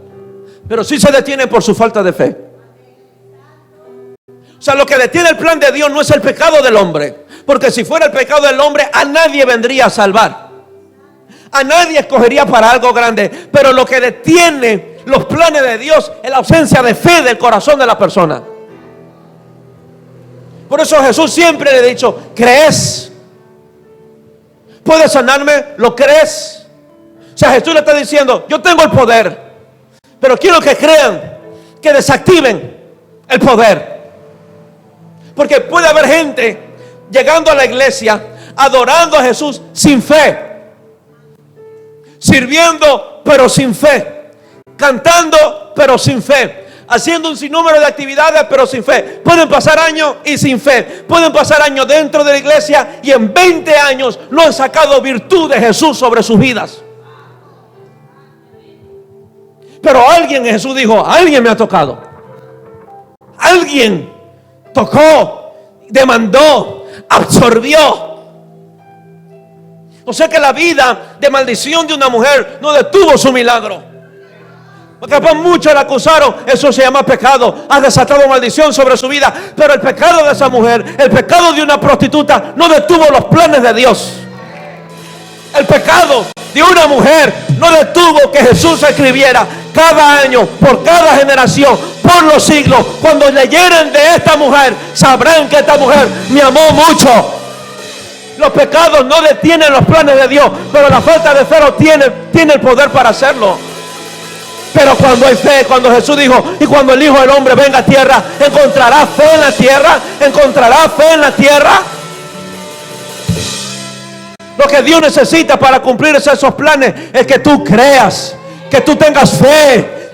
pero sí se detiene por su falta de fe. O sea, lo que detiene el plan de Dios no es el pecado del hombre, porque si fuera el pecado del hombre, a nadie vendría a salvar, a nadie escogería para algo grande. Pero lo que detiene los planes de Dios es la ausencia de fe del corazón de la persona. Por eso Jesús siempre le ha dicho: ¿crees? ¿Puedes sanarme? ¿Lo crees? O sea, Jesús le está diciendo: yo tengo el poder, pero quiero que crean, que desactiven el poder. Porque puede haber gente llegando a la iglesia, adorando a Jesús sin fe, sirviendo pero sin fe, cantando pero sin fe, haciendo un sinnúmero de actividades pero sin fe. Pueden pasar años y sin fe. Pueden pasar años dentro de la iglesia y en 20 años no han sacado virtud de Jesús sobre sus vidas. Pero alguien, Jesús dijo: alguien me ha tocado. Alguien tocó, demandó, absorbió. O sea que la vida de maldición de una mujer no detuvo su milagro. Porque por muchos la acusaron. Eso se llama pecado. Ha desatado maldición sobre su vida. Pero el pecado de esa mujer, el pecado de una prostituta, no detuvo los planes de Dios. El pecado de una mujer no detuvo que Jesús escribiera cada año, por cada generación, por los siglos. Cuando leyeran de esta mujer, sabrán que esta mujer me amó mucho. Los pecados no detienen los planes de Dios, pero la falta de fe tiene el poder para hacerlo. Pero cuando hay fe, cuando Jesús dijo: y cuando el Hijo del Hombre venga a tierra, ¿encontrará fe en la tierra? ¿Encontrará fe en la tierra? Lo que Dios necesita para cumplir esos planes es que tú creas, que tú tengas fe,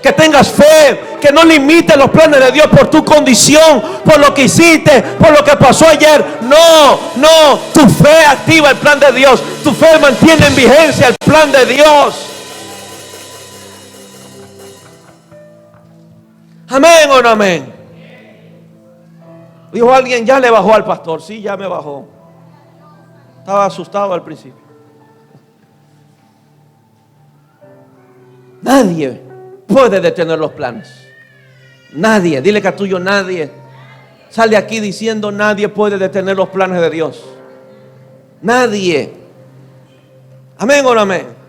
que no limites los planes de Dios por tu condición, por lo que hiciste, por lo que pasó ayer. No, tu fe activa el plan de Dios, tu fe mantiene en vigencia el plan de Dios. Amén o no amén. Dijo alguien: ya le bajó al pastor. Sí, ya me bajó. Estaba asustado al principio. Nadie puede detener los planes. Nadie. Dile que a tuyo: nadie. Sale aquí diciendo: nadie puede detener los planes de Dios. Nadie. Amén o no amén.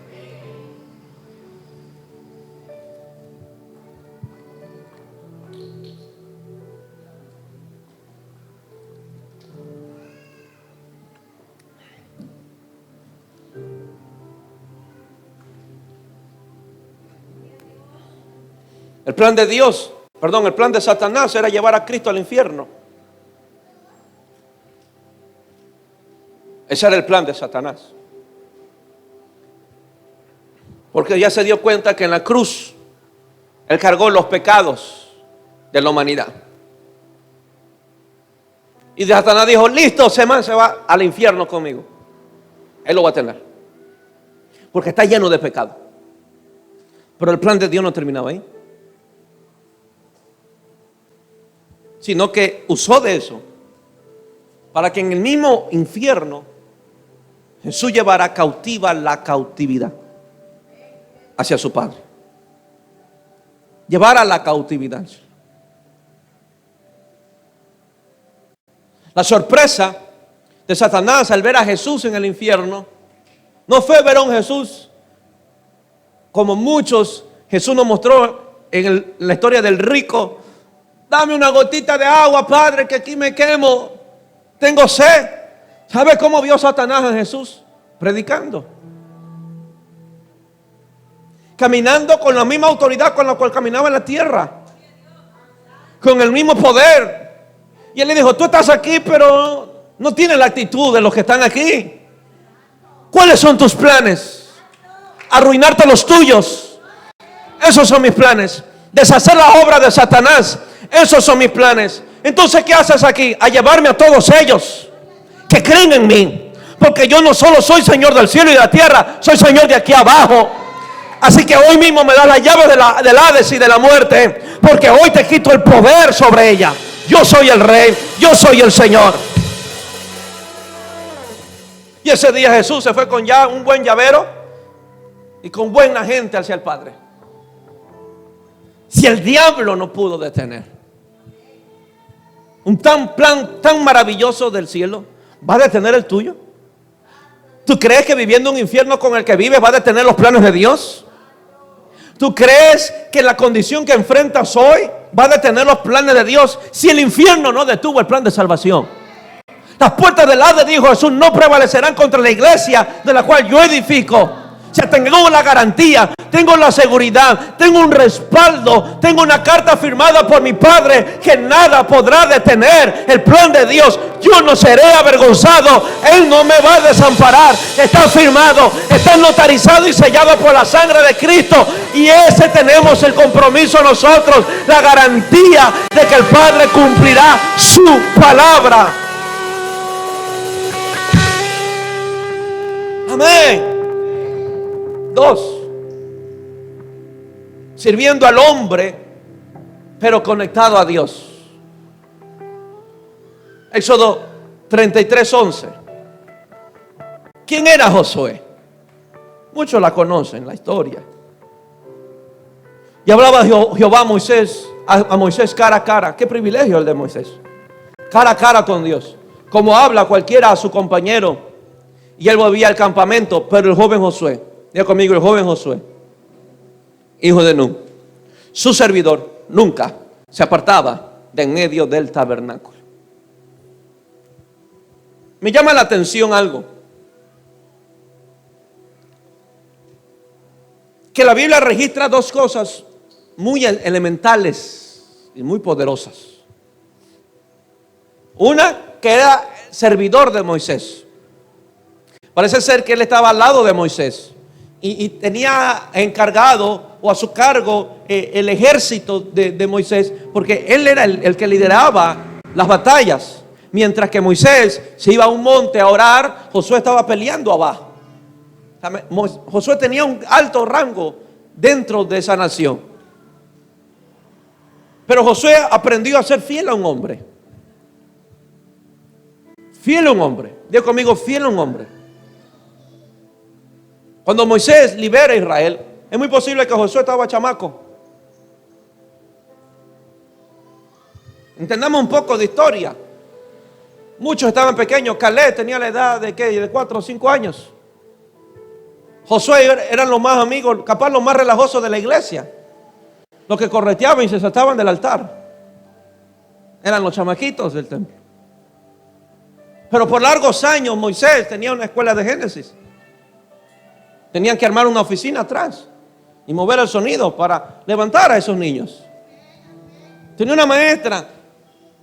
El plan de Dios, el plan de Satanás era llevar a Cristo al infierno. Ese era el plan de Satanás. Porque ya se dio cuenta que en la cruz Él cargó los pecados de la humanidad. Y Satanás dijo: listo, ese man se va al infierno conmigo. Él lo va a tener, porque está lleno de pecado. Pero el plan de Dios no terminaba ahí, sino que usó de eso para que en el mismo infierno Jesús llevara cautiva la cautividad hacia su Padre. Llevara la cautividad. La sorpresa de Satanás al ver a Jesús en el infierno no fue ver a un Jesús como muchos Jesús nos mostró en la historia del rico, Dame una gotita de agua, Padre, que aquí me quemo. Tengo sed. ¿Sabe cómo vio Satanás a Jesús? Predicando. Caminando con la misma autoridad con la cual caminaba en la tierra. Con el mismo poder. Y él le dijo, tú estás aquí, pero no tienes la actitud de los que están aquí. ¿Cuáles son tus planes? Arruinarte los tuyos. Esos son mis planes. Deshacer la obra de Satanás. Esos son mis planes. Entonces, ¿qué haces aquí? A llevarme a todos ellos que creen en mí. Porque yo no solo soy Señor del cielo y de la tierra, soy Señor de aquí abajo. Así que hoy mismo me da la llave del Hades y de la muerte. Porque hoy te quito el poder sobre ella. Yo soy el Rey, yo soy el Señor. Y ese día Jesús se fue con ya un buen llavero y con buena gente hacia el Padre. Si el diablo no pudo detener un plan tan maravilloso del cielo, ¿va a detener el tuyo? ¿Tú crees que viviendo un infierno con el que vives va a detener los planes de Dios? ¿Tú crees que la condición que enfrentas hoy va a detener los planes de Dios si el infierno no detuvo el plan de salvación? Las puertas del Hades, dijo Jesús, no prevalecerán contra la iglesia de la cual yo edifico. O sea, tengo la garantía, tengo la seguridad, tengo un respaldo, tengo una carta firmada por mi Padre que nada podrá detener el plan de Dios. Yo no seré avergonzado, Él no me va a desamparar. Está firmado, está notarizado y sellado por la sangre de Cristo. Y ese tenemos el compromiso nosotros, la garantía de que el Padre cumplirá su palabra. Amén. 2. Sirviendo al hombre, pero conectado a Dios. Éxodo 33:11. ¿Quién era Josué? Muchos la conocen, la historia. Y hablaba Jehová a Moisés, a Moisés cara a cara. Qué privilegio el de Moisés. Cara a cara con Dios. Como habla cualquiera a su compañero. Y él volvía al campamento, pero el joven Josué, diga conmigo, el joven Josué, hijo de Nun, su servidor, nunca se apartaba de en medio del tabernáculo. Me llama la atención algo, que la Biblia registra dos cosas muy elementales y muy poderosas. Una, que era servidor de Moisés. Parece ser que él estaba al lado de Moisés y tenía encargado o a su cargo el ejército de Moisés, porque él era el que lideraba las batallas. Mientras que Moisés se iba a un monte a orar, Josué estaba peleando abajo. Josué tenía un alto rango dentro de esa nación. Pero Josué aprendió a ser fiel a un hombre. Fiel a un hombre. Diga conmigo, fiel a un hombre. Cuando Moisés libera a Israel, es muy posible que Josué estaba chamaco. Entendamos un poco de historia. Muchos estaban pequeños. Caleb tenía la edad de ¿qué? De 4 o 5 años. Josué eran los más amigos, capaz los más relajosos de la iglesia. Los que correteaban y se saltaban del altar eran los chamaquitos del templo. Pero por largos años Moisés tenía una escuela de Génesis. Tenían que armar una oficina atrás y mover el sonido para levantar a esos niños. Tenía una maestra.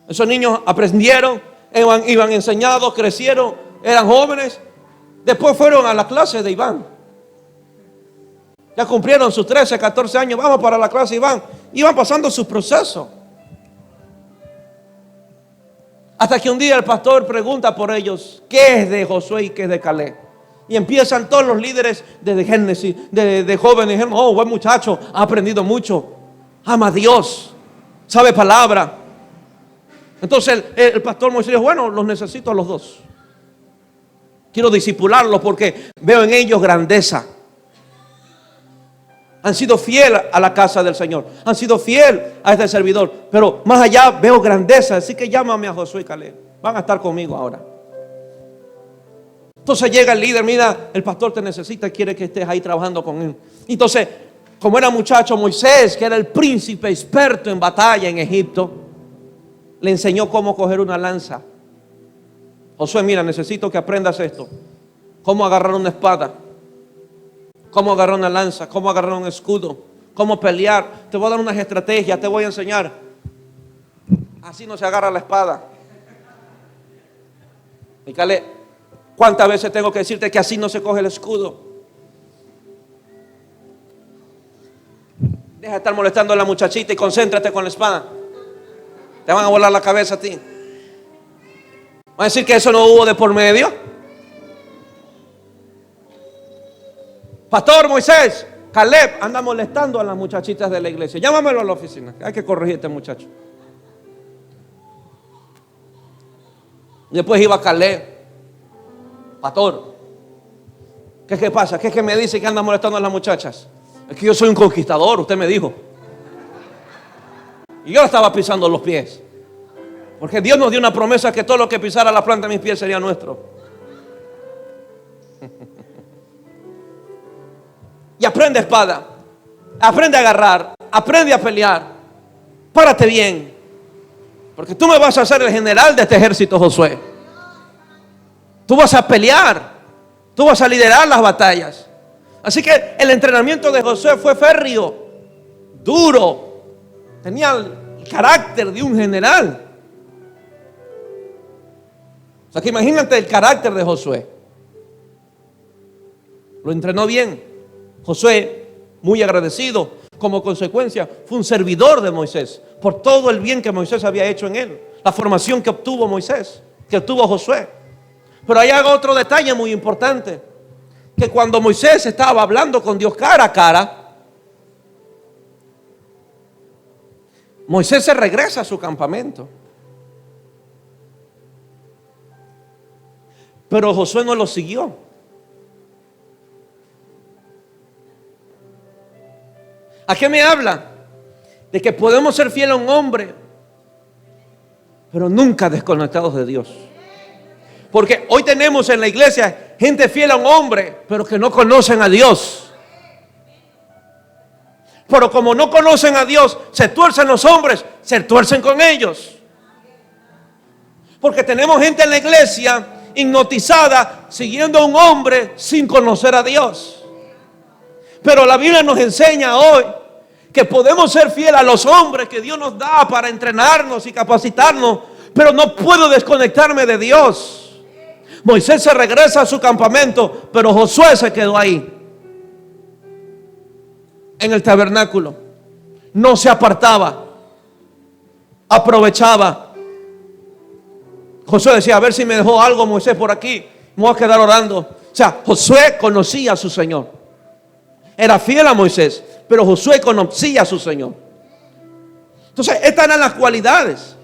Esos niños aprendieron, iban enseñados, crecieron, eran jóvenes. Después fueron a la clase de Iván. Ya cumplieron sus 13, 14 años. Vamos para la clase de Iván. Iban pasando sus procesos. Hasta que un día el pastor pregunta por ellos, ¿qué es de Josué y qué es de Caleb? Y empiezan todos los líderes de Génesis, de jóvenes. Oh, buen muchacho, ha aprendido mucho. Ama a Dios, sabe palabra. Entonces el pastor Moisés dijo, bueno, los necesito a los dos. Quiero discipularlos porque veo en ellos grandeza. Han sido fiel a la casa del Señor. Han sido fiel a este servidor. Pero más allá veo grandeza. Así que llámame a Josué y Caleb. Van a estar conmigo ahora. Entonces llega el líder, mira, el pastor te necesita, quiere que estés ahí trabajando con él. Entonces, como era muchacho Moisés, que era el príncipe experto en batalla en Egipto, le enseñó cómo coger una lanza. Josué, mira, necesito que aprendas esto. Cómo agarrar una espada, cómo agarrar una lanza, cómo agarrar un escudo, cómo pelear. Te voy a dar unas estrategias, te voy a enseñar. Así no se agarra la espada. Y Caleb, ¿cuántas veces tengo que decirte que así no se coge el escudo? Deja de estar molestando a la muchachita y concéntrate con la espada. Te van a volar la cabeza a ti. ¿Van a decir que eso no hubo de por medio? Pastor Moisés, Caleb anda molestando a las muchachitas de la iglesia. Llámamelo a la oficina. Hay que corregir a este muchacho. Y después iba Caleb. Pastor, ¿qué pasa? ¿Qué es que me dice que anda molestando a las muchachas? Es que yo soy un conquistador, usted me dijo. Y yo estaba pisando los pies. Porque Dios nos dio una promesa que todo lo que pisara la planta de mis pies sería nuestro. Y aprende espada, aprende a agarrar, aprende a pelear. Párate bien, porque tú me vas a hacer el general de este ejército, Josué. Tú vas a pelear, tú vas a liderar las batallas. Así que el entrenamiento de Josué fue férreo, duro, tenía el carácter de un general. O sea que imagínate el carácter de Josué. Lo entrenó bien. Josué, muy agradecido, como consecuencia, fue un servidor de Moisés por todo el bien que Moisés había hecho en él, la formación que obtuvo Moisés, que obtuvo Josué. Pero hay otro detalle muy importante, que cuando Moisés estaba hablando con Dios cara a cara, Moisés se regresa a su campamento. Pero Josué no lo siguió. ¿A qué me habla? De que podemos ser fieles a un hombre, pero nunca desconectados de Dios. Porque hoy tenemos en la iglesia gente fiel a un hombre, pero que no conocen a Dios. Pero como no conocen a Dios, se tuercen los hombres, se tuercen con ellos. Porque tenemos gente en la iglesia hipnotizada, siguiendo a un hombre sin conocer a Dios. Pero la Biblia nos enseña hoy que podemos ser fieles a los hombres que Dios nos da para entrenarnos y capacitarnos, pero no puedo desconectarme de Dios. Moisés se regresa a su campamento, pero Josué se quedó ahí, en el tabernáculo. No se apartaba, aprovechaba. Josué decía, a ver si me dejó algo Moisés por aquí, me voy a quedar orando. O sea, Josué conocía a su Señor. Era fiel a Moisés, pero Josué conocía a su Señor. Entonces, estas eran las cualidades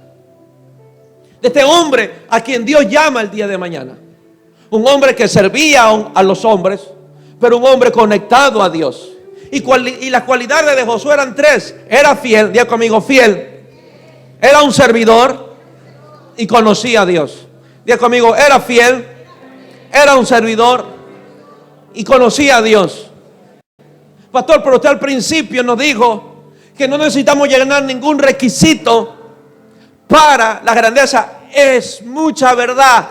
de este hombre a quien Dios llama el día de mañana. Un hombre que servía a los hombres, pero un hombre conectado a Dios. Y las cualidades de Josué eran tres. Era fiel, diga conmigo, fiel. Era un servidor y conocía a Dios. Diga conmigo, era fiel, era un servidor y conocía a Dios. Pastor, pero usted al principio nos dijo que no necesitamos llenar ningún requisito para la grandeza. Es mucha verdad.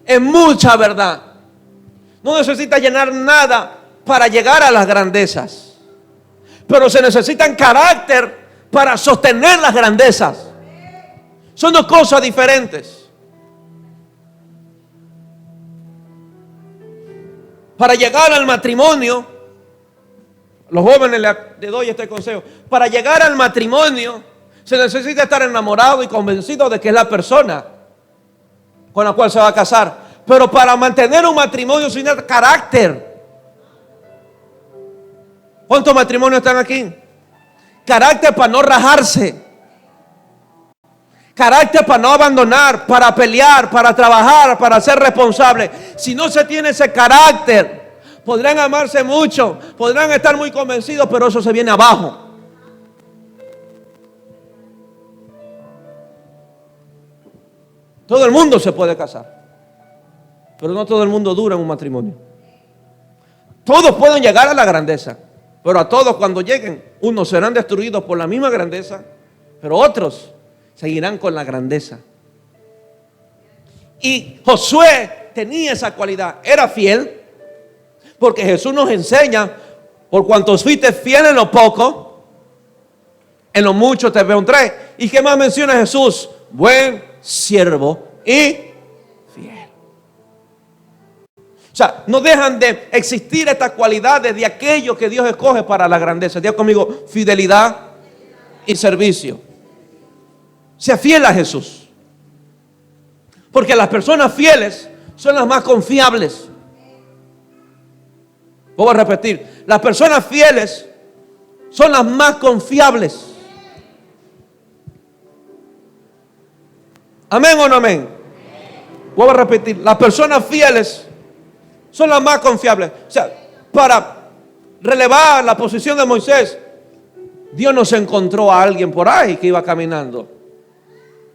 Es mucha verdad. No necesita llenar nada para llegar a las grandezas, pero se necesitan carácter para sostener las grandezas. Son dos cosas diferentes. Para llegar al matrimonio, los jóvenes les doy este consejo. Para llegar al matrimonio se necesita estar enamorado y convencido de que es la persona con la cual se va a casar. Pero para mantener un matrimonio se necesita carácter. ¿Cuántos matrimonios están aquí? Carácter para no rajarse. Carácter para no abandonar, para pelear, para trabajar, para ser responsable. Si no se tiene ese carácter, podrán amarse mucho, podrán estar muy convencidos, pero eso se viene abajo. Todo el mundo se puede casar, pero no todo el mundo dura en un matrimonio. Todos pueden llegar a la grandeza, pero a todos cuando lleguen, unos serán destruidos por la misma grandeza pero otros seguirán con la grandeza. Y Josué tenía esa cualidad, era fiel, porque Jesús nos enseña, por cuanto fuiste fiel en lo poco, en lo mucho te pondré. ¿Y qué más menciona Jesús? Buen siervo y fiel. O sea, no dejan de existir estas cualidades de aquello que Dios escoge para la grandeza. Diga conmigo, fidelidad y servicio. Sea fiel a Jesús. Porque las personas fieles son las más confiables. Voy a repetir, las personas fieles son las más confiables. ¿Amén o no amén? Voy a repetir, las personas fieles son las más confiables. O sea, para relevar la posición de Moisés, Dios no se encontró a alguien por ahí que iba caminando.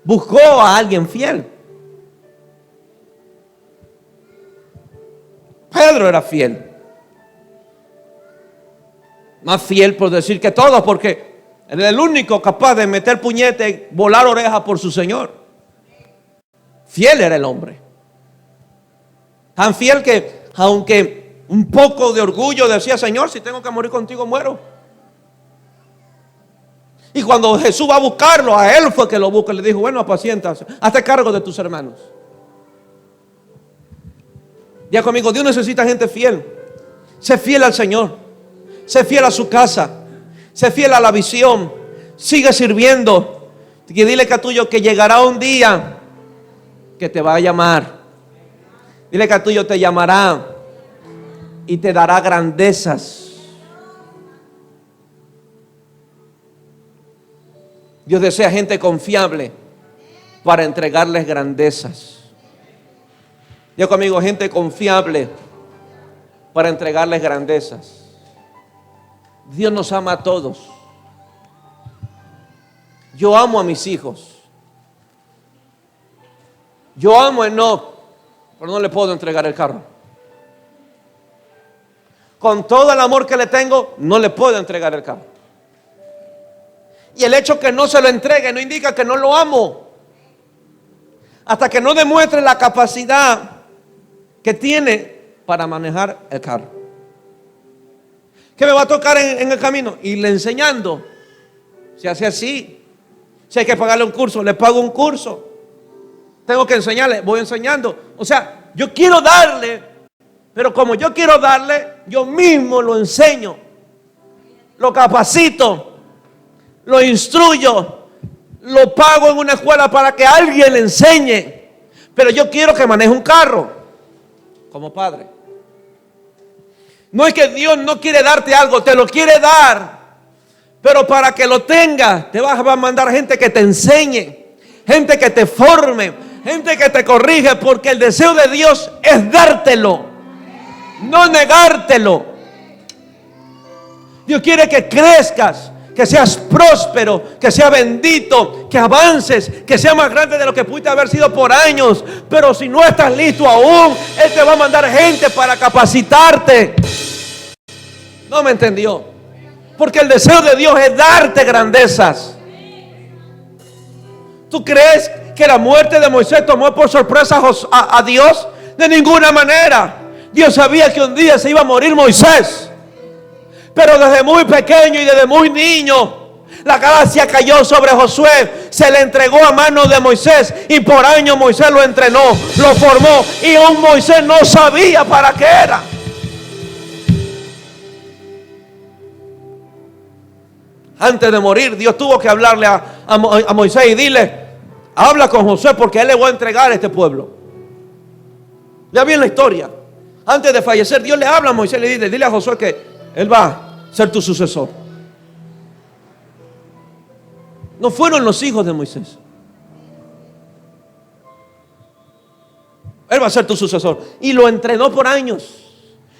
Buscó a alguien fiel. Pedro era fiel. Más fiel por decir que todos, porque era el único capaz de meter puñete, volar orejas por su Señor. Fiel era el hombre. Tan fiel que, aunque un poco de orgullo, decía: Señor, si tengo que morir contigo, muero. Y cuando Jesús va a buscarlo, a él fue que lo busca. Le dijo: bueno, apacienta, hazte cargo de tus hermanos. Ya conmigo, Dios necesita gente fiel. Sé fiel al Señor. Sé fiel a su casa. Sé fiel a la visión. Sigue sirviendo. Y dile que a tuyo que llegará un día que te va a llamar. Dile que a tuyo te llamará y te dará grandezas. Dios desea gente confiable para entregarles grandezas. Yo conmigo, gente confiable para entregarles grandezas. Dios nos ama a todos. Yo amo a mis hijos. Yo amo a Enoch, pero no le puedo entregar el carro. Con todo el amor que le tengo, no le puedo entregar el carro. Y el hecho que no se lo entregue no indica que no lo amo. Hasta que no demuestre la capacidad que tiene para manejar el carro. ¿Qué me va a tocar en el camino? Irle enseñando. Se hace así. Si hay que pagarle un curso, le pago un curso. Tengo que enseñarle, voy enseñando. O sea, yo quiero darle, pero como yo quiero darle, yo mismo lo enseño, lo capacito, lo instruyo, lo pago en una escuela para que alguien le enseñe. Pero yo quiero que maneje un carro como padre. No es que Dios no quiere darte algo, te lo quiere dar, pero para que lo tengas te va a mandar gente que te enseñe, gente que te forme, gente que te corrige, porque el deseo de Dios es dártelo, no negártelo. Dios quiere que crezcas, que seas próspero, que seas bendito, que avances, que seas más grande de lo que pudiste haber sido por años. Pero si no estás listo aún, Él te va a mandar gente para capacitarte. No me entendió. Porque el deseo de Dios es darte grandezas. ¿Tú crees que la muerte de Moisés tomó por sorpresa a Dios? De ninguna manera. Dios sabía que un día se iba a morir Moisés. Pero desde muy pequeño y desde muy niño, la gracia cayó sobre Josué. Se le entregó a manos de Moisés. Y por años Moisés lo entrenó, lo formó. Y aún Moisés no sabía para qué era. Antes de morir, Dios tuvo que hablarle a Moisés y dile: habla con Josué porque él le va a entregar a este pueblo. Ya vi en la historia. Antes de fallecer, Dios le habla a Moisés y le dice: dile a Josué que él va a ser tu sucesor. No fueron los hijos de Moisés. Él va a ser tu sucesor. Y lo entrenó por años.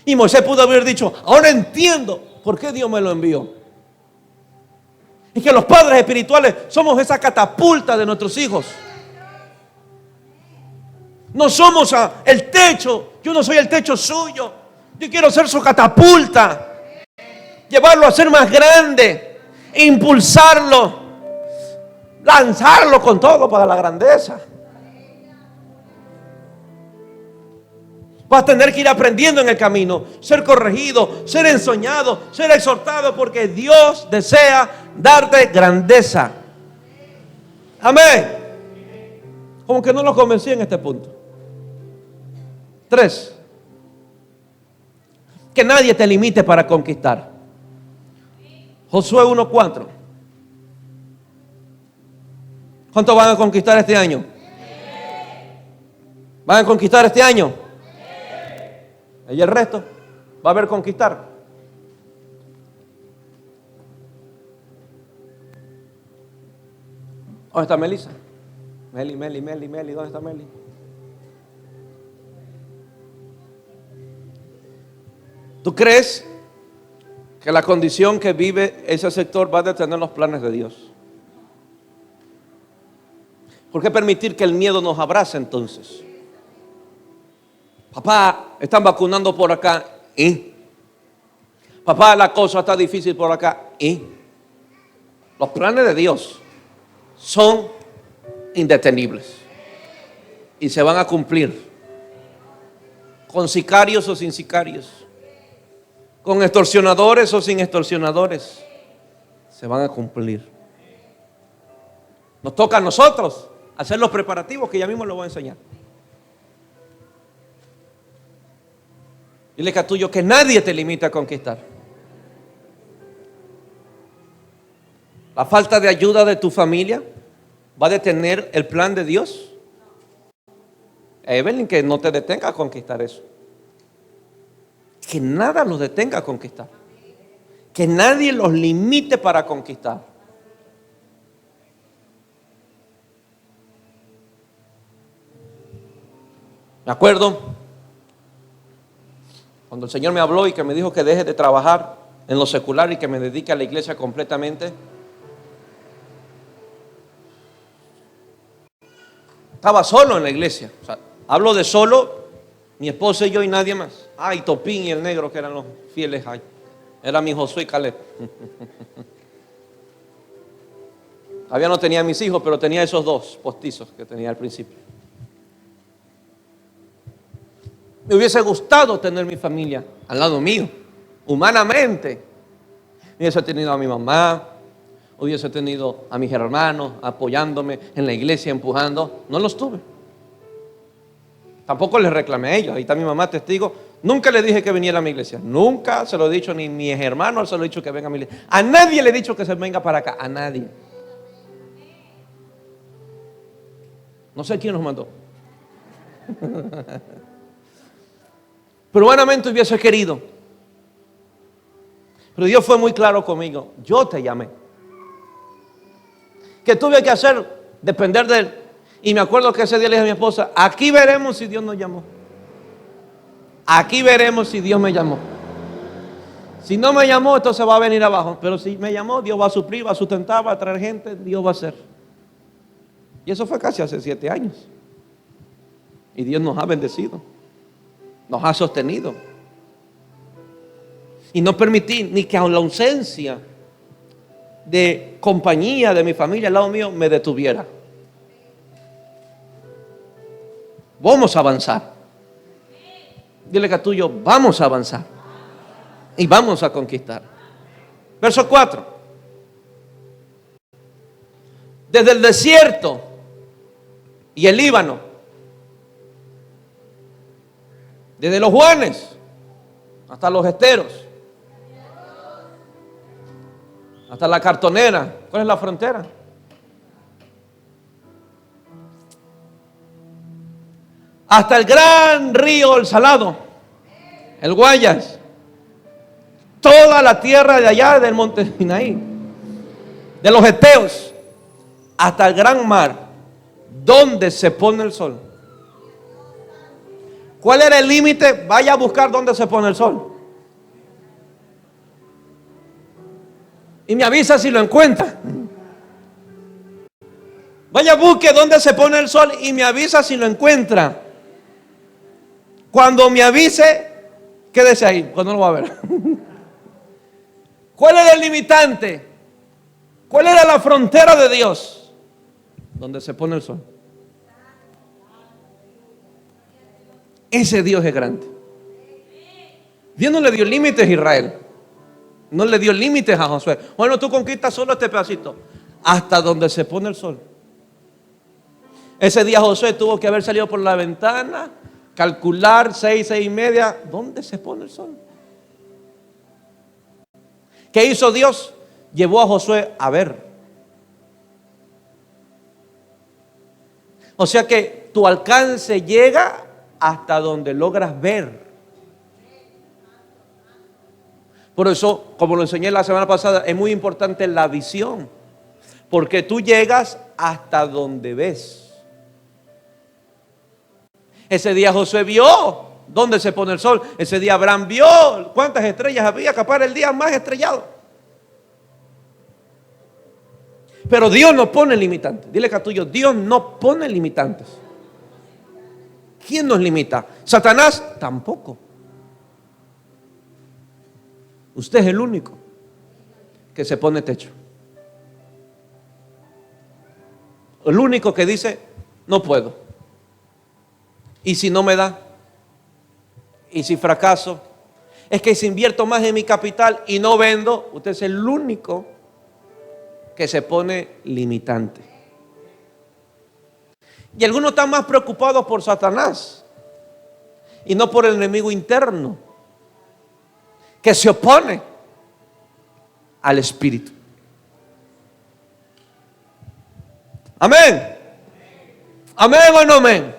Y Moisés pudo haber dicho: ahora entiendo por qué Dios me lo envió. Y que los padres espirituales somos esa catapulta de nuestros hijos. No somos el techo. Yo no soy el techo suyo. Yo quiero ser su catapulta. Llevarlo a ser más grande. Impulsarlo. lanzarlo con todo para la grandeza. Vas a tener que ir aprendiendo en el camino, ser corregido, ser ensoñado, ser exhortado, porque Dios desea darte grandeza. Amén. Como que no lo convencí en este punto. 3. Que nadie te limite para conquistar. Josué 1:4. ¿Cuántos van a conquistar este año? ¿Van a conquistar este año? Y el resto va a haber conquistar. ¿Dónde está Melissa? Meli, ¿dónde está Meli? ¿Tú crees que la condición que vive ese sector va a detener los planes de Dios? ¿Por qué permitir que el miedo nos abrace entonces? Papá, están vacunando por acá. Papá, la cosa está difícil por acá. Los planes de Dios son indetenibles y se van a cumplir, con sicarios o sin sicarios, con extorsionadores o sin extorsionadores, se van a cumplir. Nos toca a nosotros hacer los preparativos, que ya mismo lo voy a enseñar. Dile a tuyo que nadie te limita a conquistar. La falta de ayuda de tu familia va a detener el plan de Dios. Evelyn, que no te detenga a conquistar eso. Que nada los detenga a conquistar. Que nadie los limite para conquistar. Me acuerdo cuando el Señor me habló y que me dijo que deje de trabajar en lo secular y que me dedique a la iglesia completamente. Estaba solo en la iglesia. O sea, hablo de solo, mi esposa y yo y nadie más. Y Topín y el negro, que eran los fieles. Era mi Josué y Caleb. Todavía no tenía mis hijos, pero tenía esos dos postizos que tenía al principio. Me hubiese gustado tener mi familia al lado mío, humanamente. Hubiese tenido a mi mamá, hubiese tenido a mis hermanos apoyándome en la iglesia, empujando. No los tuve. Tampoco les reclamé a ellos. Ahí está mi mamá testigo. Nunca le dije que viniera a mi iglesia. Nunca se lo he dicho, ni mis hermanos se lo he dicho que venga a mi iglesia. A nadie le he dicho que se venga para acá. A nadie. No sé quién nos mandó. Pero humanamente hubiese querido. Pero Dios fue muy claro conmigo. Yo te llamé. ¿Qué tuve que hacer? Depender de Él. Y me acuerdo que ese día le dije a mi esposa: aquí veremos si Dios nos llamó. Aquí veremos si Dios me llamó. Si no me llamó, entonces va a venir abajo. Pero si me llamó, Dios va a suplir, va a sustentar, va a traer gente, Dios va a hacer. Y eso fue casi hace 7 años. Y Dios nos ha bendecido. Nos ha sostenido. Y no permití ni que a la ausencia de compañía de mi familia al lado mío me detuviera. Vamos a avanzar. Dile que a tuyo, vamos a avanzar. Y vamos a conquistar. Verso 4. Desde el desierto y el Líbano, desde los Juanes hasta los esteros, hasta la Cartonera. ¿Cuál es la frontera? Hasta el gran río, el Salado, el Guayas, toda la tierra de allá del monte Sinaí, de los Eteos, hasta el gran mar, donde se pone el sol. ¿Cuál era el límite? Vaya a buscar dónde se pone el sol. Y me avisa si lo encuentra. Vaya, busque dónde se pone el sol y me avisa si lo encuentra. Cuando me avise, quédese ahí, cuando no lo va a ver. ¿Cuál era el limitante? ¿Cuál era la frontera de Dios? donde se pone el sol. Ese Dios es grande. Dios no le dio límites a Israel. No le dio límites a Josué. Bueno, tú conquistas solo este pedacito. Hasta donde se pone el sol. Ese día Josué tuvo que haber salido por la ventana, calcular 6:30. ¿Dónde se pone el sol? ¿Qué hizo Dios? Llevó a Josué a ver. O sea que tu alcance llega hasta donde logras ver. Por eso, como lo enseñé la semana pasada, es muy importante la visión. Porque tú llegas hasta donde ves. Ese día Josué vio dónde se pone el sol. Ese día Abraham vio cuántas estrellas había, capaz el día más estrellado. Pero Dios no pone limitantes. Dile que a tuyo, Dios no pone limitantes. ¿Quién nos limita? Satanás tampoco. Usted es el único que se pone techo. El único que dice, no puedo. ¿Y si no me da? ¿Y si fracaso? Es que si invierto más en mi capital y no vendo, usted es el único que se pone limitante. Y algunos están más preocupados por Satanás y no por el enemigo interno que se opone al Espíritu. Amén. Amén o no amén.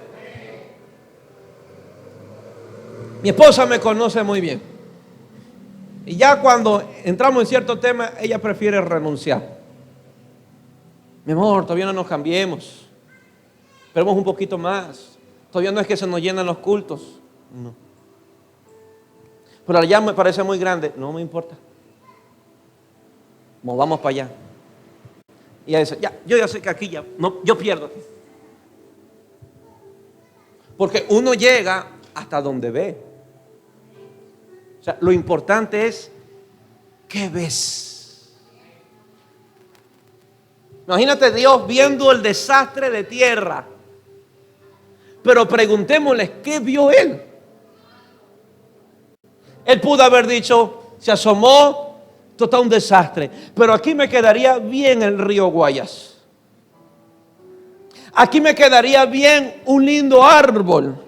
Mi esposa me conoce muy bien. Y ya cuando entramos en cierto tema, ella prefiere renunciar. Mi amor, todavía no nos cambiemos. Esperemos un poquito más. Todavía no es que se nos llenan los cultos. No. Pero allá me parece muy grande. No me importa. Vamos para allá. Y ella dice, yo ya sé que aquí ya, no, yo pierdo aquí. Porque uno llega hasta donde ve. O sea, lo importante es ¿qué ves? Imagínate Dios viendo el desastre de tierra. Pero preguntémosle, ¿qué vio Él? Él pudo haber dicho, se asomó, esto está un desastre. Pero aquí me quedaría bien el río Guayas. Aquí me quedaría bien un lindo árbol.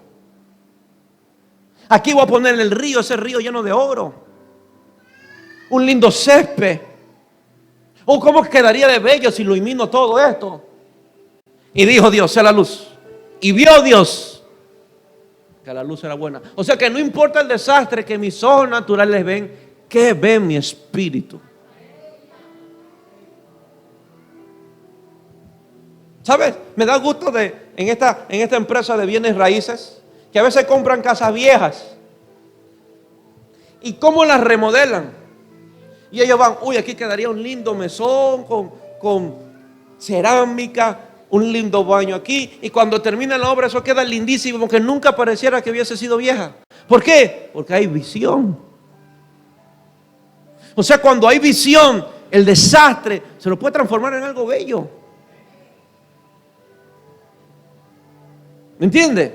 Aquí voy a poner el río, ese río lleno de oro. Un lindo césped. ¿O cómo quedaría de bello si ilumino todo esto? Y dijo Dios, sea la luz. Y vio Dios que la luz era buena. O sea que no importa el desastre que mis ojos naturales ven, ¿qué ve mi espíritu? ¿Sabes? Me da gusto en esta empresa de bienes raíces, que a veces compran casas viejas. ¿Y cómo las remodelan? Y ellos van, uy, aquí quedaría un lindo mesón con cerámica, un lindo baño aquí. Y cuando termina la obra eso queda lindísimo, porque nunca pareciera que hubiese sido vieja. ¿Por qué? Porque hay visión. O sea, cuando hay visión, el desastre se lo puede transformar en algo bello. ¿Me entiendes?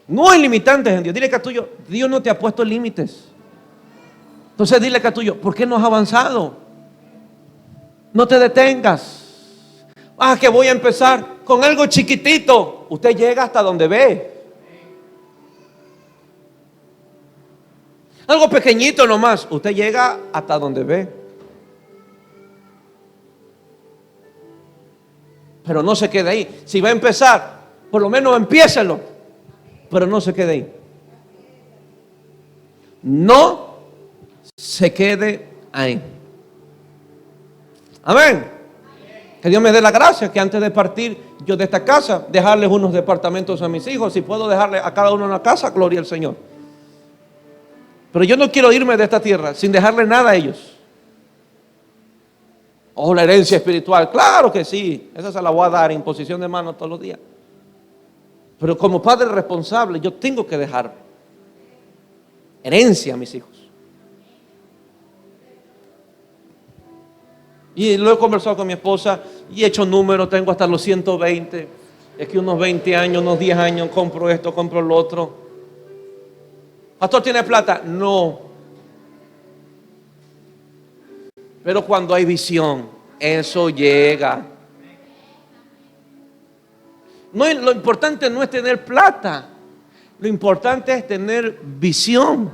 No hay limitantes en Dios. Dile que a tuyo, Dios no te ha puesto límites. Entonces dile que a tuyo, ¿por qué no has avanzado? No te detengas. Que voy a empezar con algo chiquitito. Usted llega hasta donde ve. Algo pequeñito nomás. Usted llega hasta donde ve. Pero no se quede ahí. Si va a empezar, por lo menos empiécelo. Pero no se quede ahí. No se quede ahí. Amén. Que Dios me dé la gracia que antes de partir yo de esta casa, dejarles unos departamentos a mis hijos. Si puedo dejarle a cada uno una casa, gloria al Señor. Pero yo no quiero irme de esta tierra sin dejarle nada a ellos. O la herencia espiritual, claro que sí. Esa se la voy a dar en posición de mano todos los días. Pero como padre responsable, yo tengo que dejar herencia a mis hijos. Y lo he conversado con mi esposa y he hecho números, tengo hasta los 120. Es que unos 20 años, unos 10 años compro esto, compro lo otro. Pastor, ¿tiene plata? No. Pero cuando hay visión, eso llega. No, lo importante no es tener plata. Lo importante es tener visión.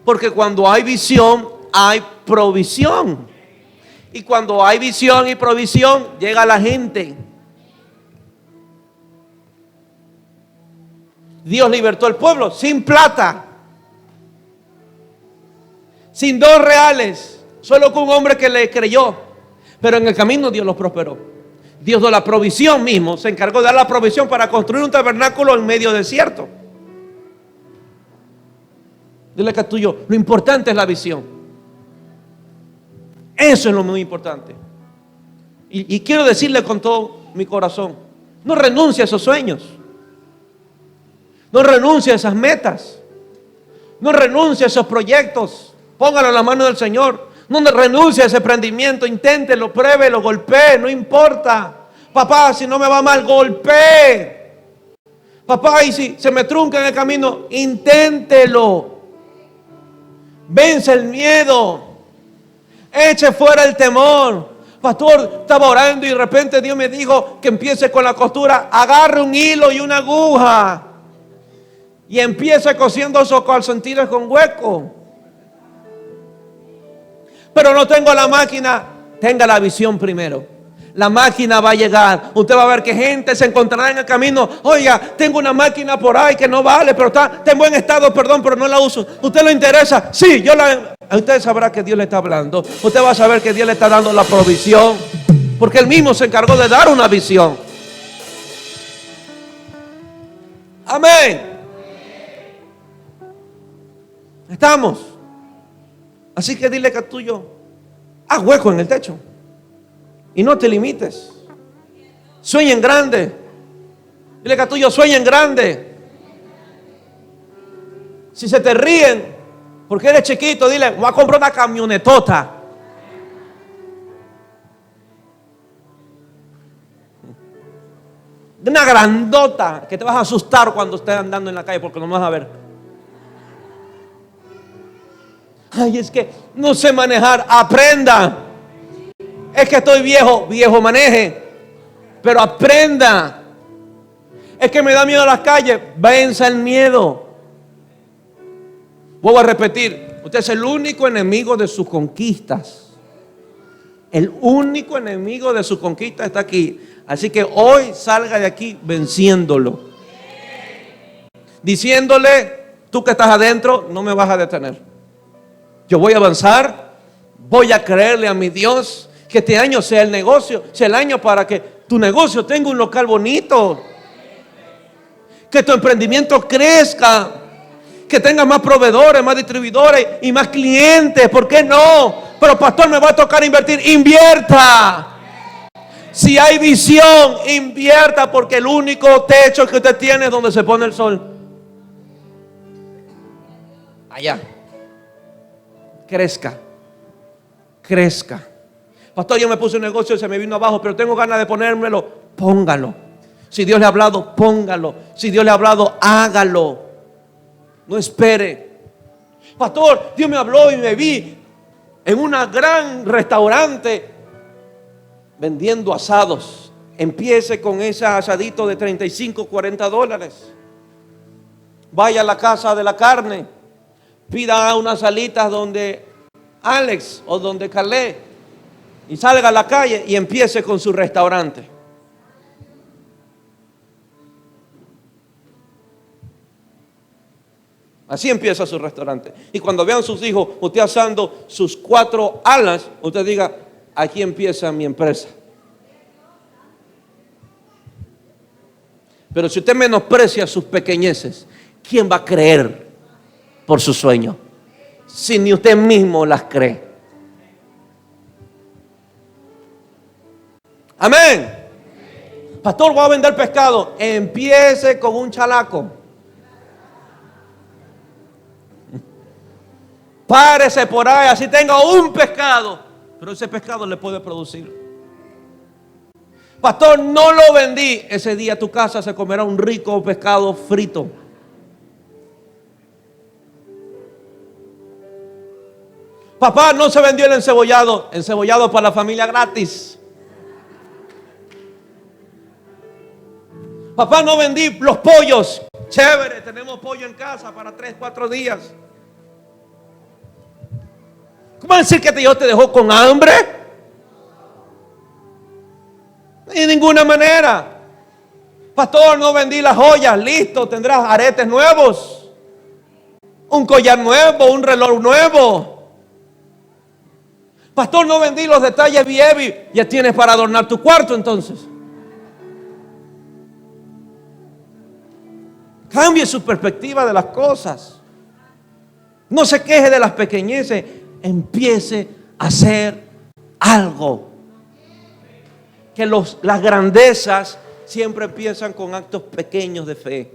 Porque cuando hay visión, hay provisión. Y cuando hay visión y provisión, llega la gente. Dios libertó al pueblo sin plata, sin 2 reales, solo con un hombre que le creyó. Pero en el camino Dios los prosperó. Dios dio la provisión mismo, se encargó de dar la provisión para construir un tabernáculo en medio desierto. Dile que tuyo, lo importante es la visión. Eso es lo muy importante. Y quiero decirle con todo mi corazón, no renuncie a esos sueños. No renuncie a esas metas. No renuncie a esos proyectos. Póngalo en la mano del Señor. No renuncie a ese emprendimiento. Inténtelo, pruébelo, golpee, no importa. Papá, si no me va mal, golpee. Papá, y si se me trunca en el camino, inténtelo. Vence el miedo. Eche fuera el temor. Pastor, estaba orando y de repente Dios me dijo que empiece con la costura. Agarre un hilo y una aguja y empiece cosiendo esos calcetines con hueco. Pero no tengo la máquina. Tenga la visión primero. La máquina va a llegar. Usted va a ver que gente se encontrará en el camino. Oiga, tengo una máquina por ahí que no vale, pero está en buen estado, perdón, pero no la uso. ¿Usted lo interesa? Sí, yo la... Usted sabrá que Dios le está hablando. Usted va a saber que Dios le está dando la provisión, porque Él mismo se encargó de dar una visión. Amén. Estamos. Así que dile que tuyo, haz hueco en el techo y no te limites. Sueña en grande. Dile que tuyo, sueña en grande. Si se te ríen porque eres chiquito, dile, voy a comprar una camionetota. Una grandota que te vas a asustar cuando estés andando en la calle porque no me vas a ver. Ay, es que no sé manejar. Aprenda. Es que estoy viejo. Viejo, maneje. Pero aprenda. Es que me da miedo a las calles. Venza el miedo. Vuelvo a repetir. Usted es el único enemigo de sus conquistas. El único enemigo de sus conquistas está aquí. Así que hoy salga de aquí venciéndolo. Diciéndole, tú que estás adentro, no me vas a detener. Yo voy a avanzar, voy a creerle a mi Dios que este año sea el negocio, sea el año para que tu negocio tenga un local bonito, que tu emprendimiento crezca, que tenga más proveedores, más distribuidores y más clientes. ¿Por qué no? Pero pastor, me va a tocar invertir. Invierta. Si hay visión, invierta, porque el único techo que usted tiene es donde se pone el sol. Allá. Crezca. Crezca. Pastor, yo me puse un negocio y se me vino abajo, pero tengo ganas de ponérmelo. Póngalo. Si Dios le ha hablado, póngalo. Si Dios le ha hablado, hágalo. No espere. Pastor, Dios me habló y me vi en un gran restaurante vendiendo asados. Empiece con ese asadito de 35, 40 dólares. Vaya a la casa de la carne. Pida unas salitas donde Alex o donde Calé y salga a la calle y empiece con su restaurante. Así empieza su restaurante. Y cuando vean sus hijos, usted asando sus 4 alas, usted diga, aquí empieza mi empresa. Pero si usted menosprecia sus pequeñeces, ¿quién va a creer por su sueño? Si ni usted mismo las cree. Amén. Pastor, voy a vender pescado. Empiece con un chalaco. Párese por ahí, así tenga un pescado. pero ese pescado le puede producir. Pastor, no lo vendí. Ese día tu casa se comerá un rico pescado frito. Papá, no se vendió el encebollado. Encebollado para la familia gratis. Papá, no vendí los pollos. Chévere, tenemos pollo en casa para 3, 4 días. ¿Cómo decir que Dios te dejó con hambre? De ninguna manera. Pastor, no vendí las joyas. Listo, tendrás aretes nuevos, un collar nuevo, un reloj nuevo. Pastor, no vendí los detalles Biebi. Ya tienes para adornar tu cuarto entonces. Cambie su perspectiva de las cosas. No se queje de las pequeñeces. Empiece a hacer algo. Que las grandezas siempre empiezan con actos pequeños de fe.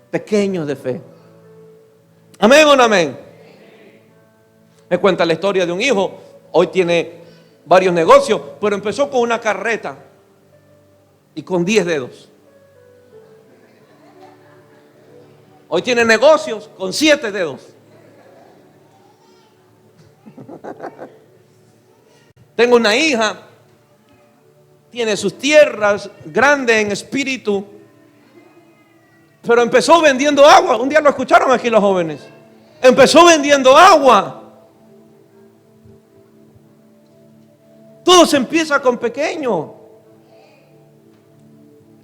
Pequeños de fe. ¿Amén o no amén? Me cuenta la historia de un hijo. Hoy tiene varios negocios, pero empezó con una carreta y con 10 dedos. Hoy tiene negocios con 7 dedos. Tengo una hija, tiene sus tierras, grande en espíritu, pero empezó vendiendo agua. Un día lo escucharon aquí los jóvenes. Empezó vendiendo agua. Todo se empieza con pequeño.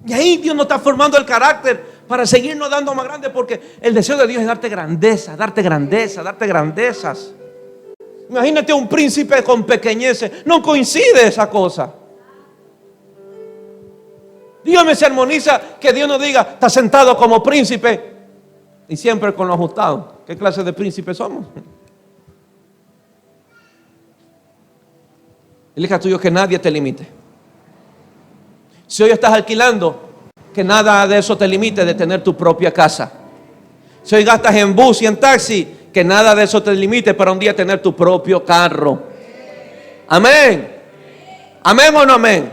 Y ahí Dios nos está formando el carácter para seguirnos dando más grande, porque el deseo de Dios es darte grandeza, darte grandeza, darte grandezas. Imagínate un príncipe con pequeñeces. No coincide esa cosa. Dígame si armoniza que Dios nos diga: está sentado como príncipe y siempre con los ajustados. ¿Qué clase de príncipe somos? Elija tuyo que nadie te limite. Si hoy estás alquilando, que nada de eso te limite de tener tu propia casa. Si hoy gastas en bus y en taxi, que nada de eso te limite para un día tener tu propio carro. Amén. Amén o no amén.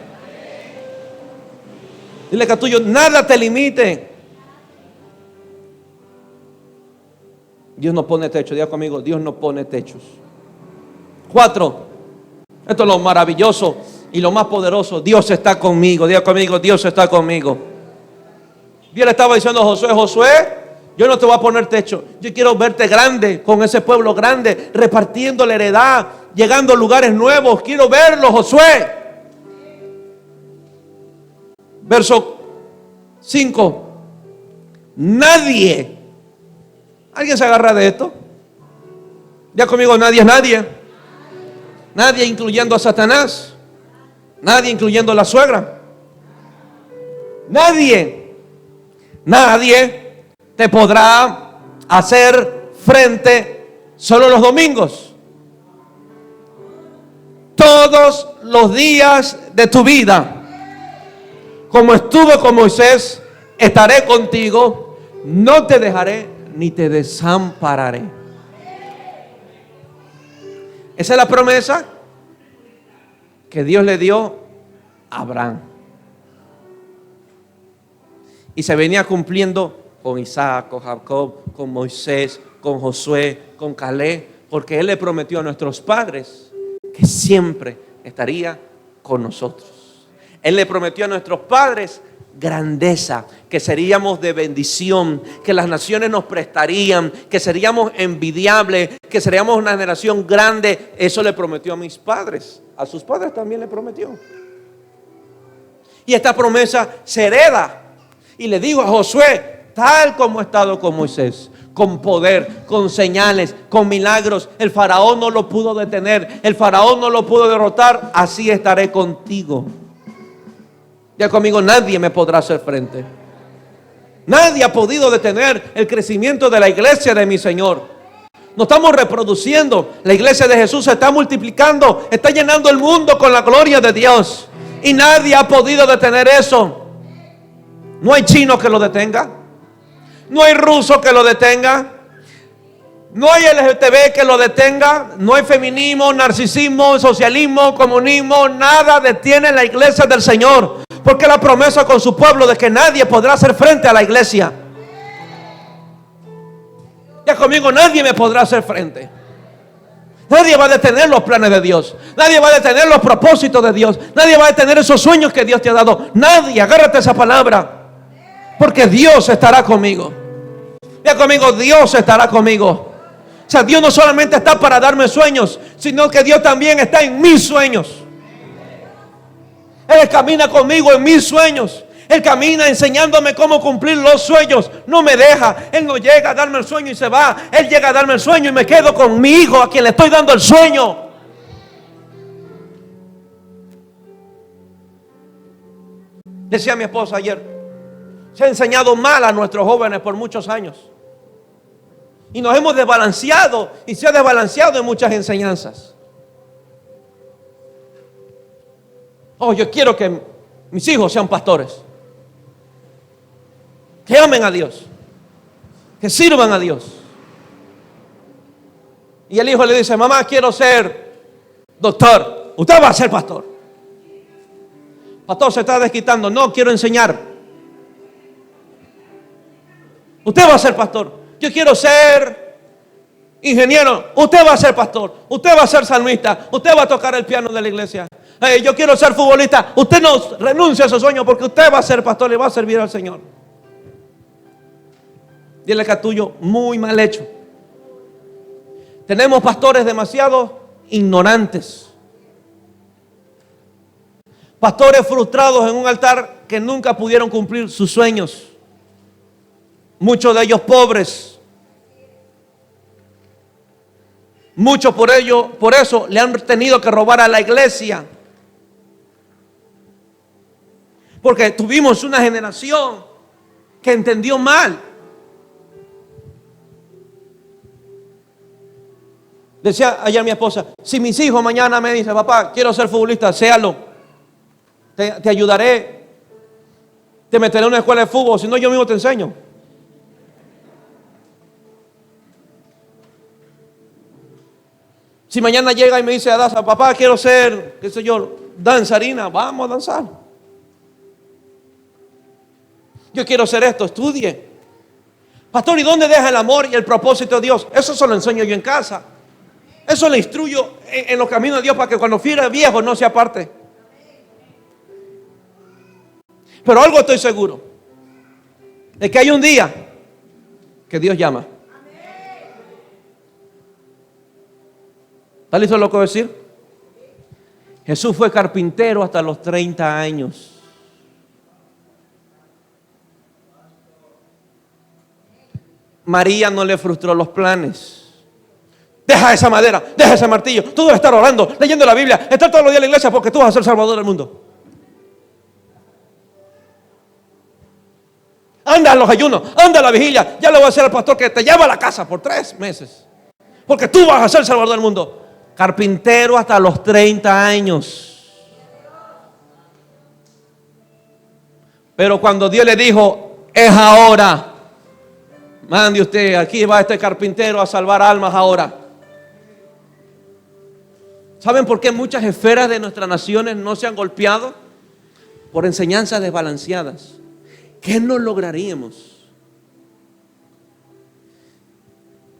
Dile que a tuyo nada te limite. Dios no pone techo. Diga conmigo: Dios no pone techos. 4. Esto es lo maravilloso y lo más poderoso. Dios está conmigo. Diga conmigo: Dios está conmigo. Dios le estaba diciendo a Josué: Josué, yo no te voy a poner techo. Yo quiero verte grande, con ese pueblo grande, repartiendo la heredad, llegando a lugares nuevos. Quiero verlo, Josué. Verso 5. Nadie. ¿Alguien se agarra de esto? Ya conmigo: nadie es nadie. Nadie, incluyendo a Satanás. Nadie, incluyendo a la suegra. Nadie te podrá hacer frente solo los domingos. Todos los días de tu vida, como estuve con Moisés, estaré contigo. No te dejaré ni te desampararé. Esa es la promesa que Dios le dio a Abraham. Y se venía cumpliendo con Isaac, con Jacob, con Moisés, con Josué, con Caleb, porque Él le prometió a nuestros padres que siempre estaría con nosotros. Él le prometió a nuestros padres grandeza, que seríamos de bendición, que las naciones nos prestarían, que seríamos envidiables, que seríamos una generación grande. Eso le prometió a mis padres. A sus padres también le prometió. Y esta promesa se hereda. Y le digo a Josué, tal como ha estado con Moisés, con poder, con señales, con milagros. El faraón no lo pudo detener, el faraón no lo pudo derrotar. Así estaré contigo. Ya conmigo: nadie me podrá hacer frente. Nadie ha podido detener el crecimiento de la iglesia de mi Señor. Nos estamos reproduciendo. La iglesia de Jesús se está multiplicando, está llenando el mundo con la gloria de Dios. Y nadie ha podido detener eso. No hay chino que lo detenga. No hay ruso que lo detenga. No hay LGTB que lo detenga. No hay feminismo, narcisismo, socialismo, comunismo. Nada detiene la iglesia del Señor. Porque la promesa con su pueblo de que nadie podrá hacer frente a la iglesia. Ya conmigo, nadie me podrá hacer frente. Nadie va a detener los planes de Dios. Nadie va a detener los propósitos de Dios. Nadie va a detener esos sueños que Dios te ha dado. Nadie, agárrate esa palabra. Porque Dios estará conmigo. Ya conmigo, Dios estará conmigo. O sea, Dios no solamente está para darme sueños, sino que Dios también está en mis sueños. Él camina conmigo en mis sueños. Él camina enseñándome cómo cumplir los sueños. No me deja. Él no llega a darme el sueño y se va. Él llega a darme el sueño y me quedo con mi hijo a quien le estoy dando el sueño. Decía mi esposa ayer, se ha enseñado mal a nuestros jóvenes por muchos años. Y nos hemos desbalanceado y se ha desbalanceado en muchas enseñanzas. Oh, yo quiero que mis hijos sean pastores. Que amen a Dios. Que sirvan a Dios. Y el hijo le dice, mamá, quiero ser doctor. Usted va a ser pastor. Pastor, se está desquitando. No, quiero enseñar. Usted va a ser pastor. Yo quiero ser ingeniero. Usted va a ser pastor. Usted va a ser salmista. Usted va a tocar el piano de la iglesia. Yo quiero ser futbolista. Usted no renuncia a su sueño porque usted va a ser pastor y va a servir al Señor. Dile que tuyo muy mal hecho. Tenemos pastores demasiado ignorantes. Pastores frustrados en un altar que nunca pudieron cumplir sus sueños. Muchos de ellos pobres. Muchos por eso le han tenido que robar a la iglesia. Porque tuvimos una generación que entendió mal. Decía ayer mi esposa, si mis hijos mañana me dicen, papá, quiero ser futbolista, séalo. Te ayudaré. Te meteré en una escuela de fútbol, si no yo mismo te enseño. Si mañana llega y me dice Adasa, papá, quiero ser, qué sé yo, danzarina, vamos a danzar. Yo quiero ser esto, estudie. Pastor, ¿y dónde deja el amor y el propósito de Dios? Eso se lo enseño yo en casa. Eso le instruyo en los caminos de Dios para que cuando fuera viejo no se aparte. Pero algo estoy seguro, de que hay un día que Dios llama. ¿Está listo lo que voy a decir? Jesús fue carpintero hasta los 30 años. María no le frustró los planes. Deja esa madera, deja ese martillo. Tú debes estar orando, leyendo la Biblia, estar todos los días en la iglesia porque tú vas a ser salvador del mundo. Anda a los ayunos, anda a la vigilia. Ya le voy a decir al pastor que te lleva a la casa por 3 meses. Porque tú vas a ser salvador del mundo. Carpintero hasta los 30 años. Pero cuando Dios le dijo, es ahora. Mande usted, aquí va este carpintero a salvar almas ahora. ¿Saben por qué muchas esferas de nuestras naciones no se han golpeado? Por enseñanzas desbalanceadas. ¿Qué no lograríamos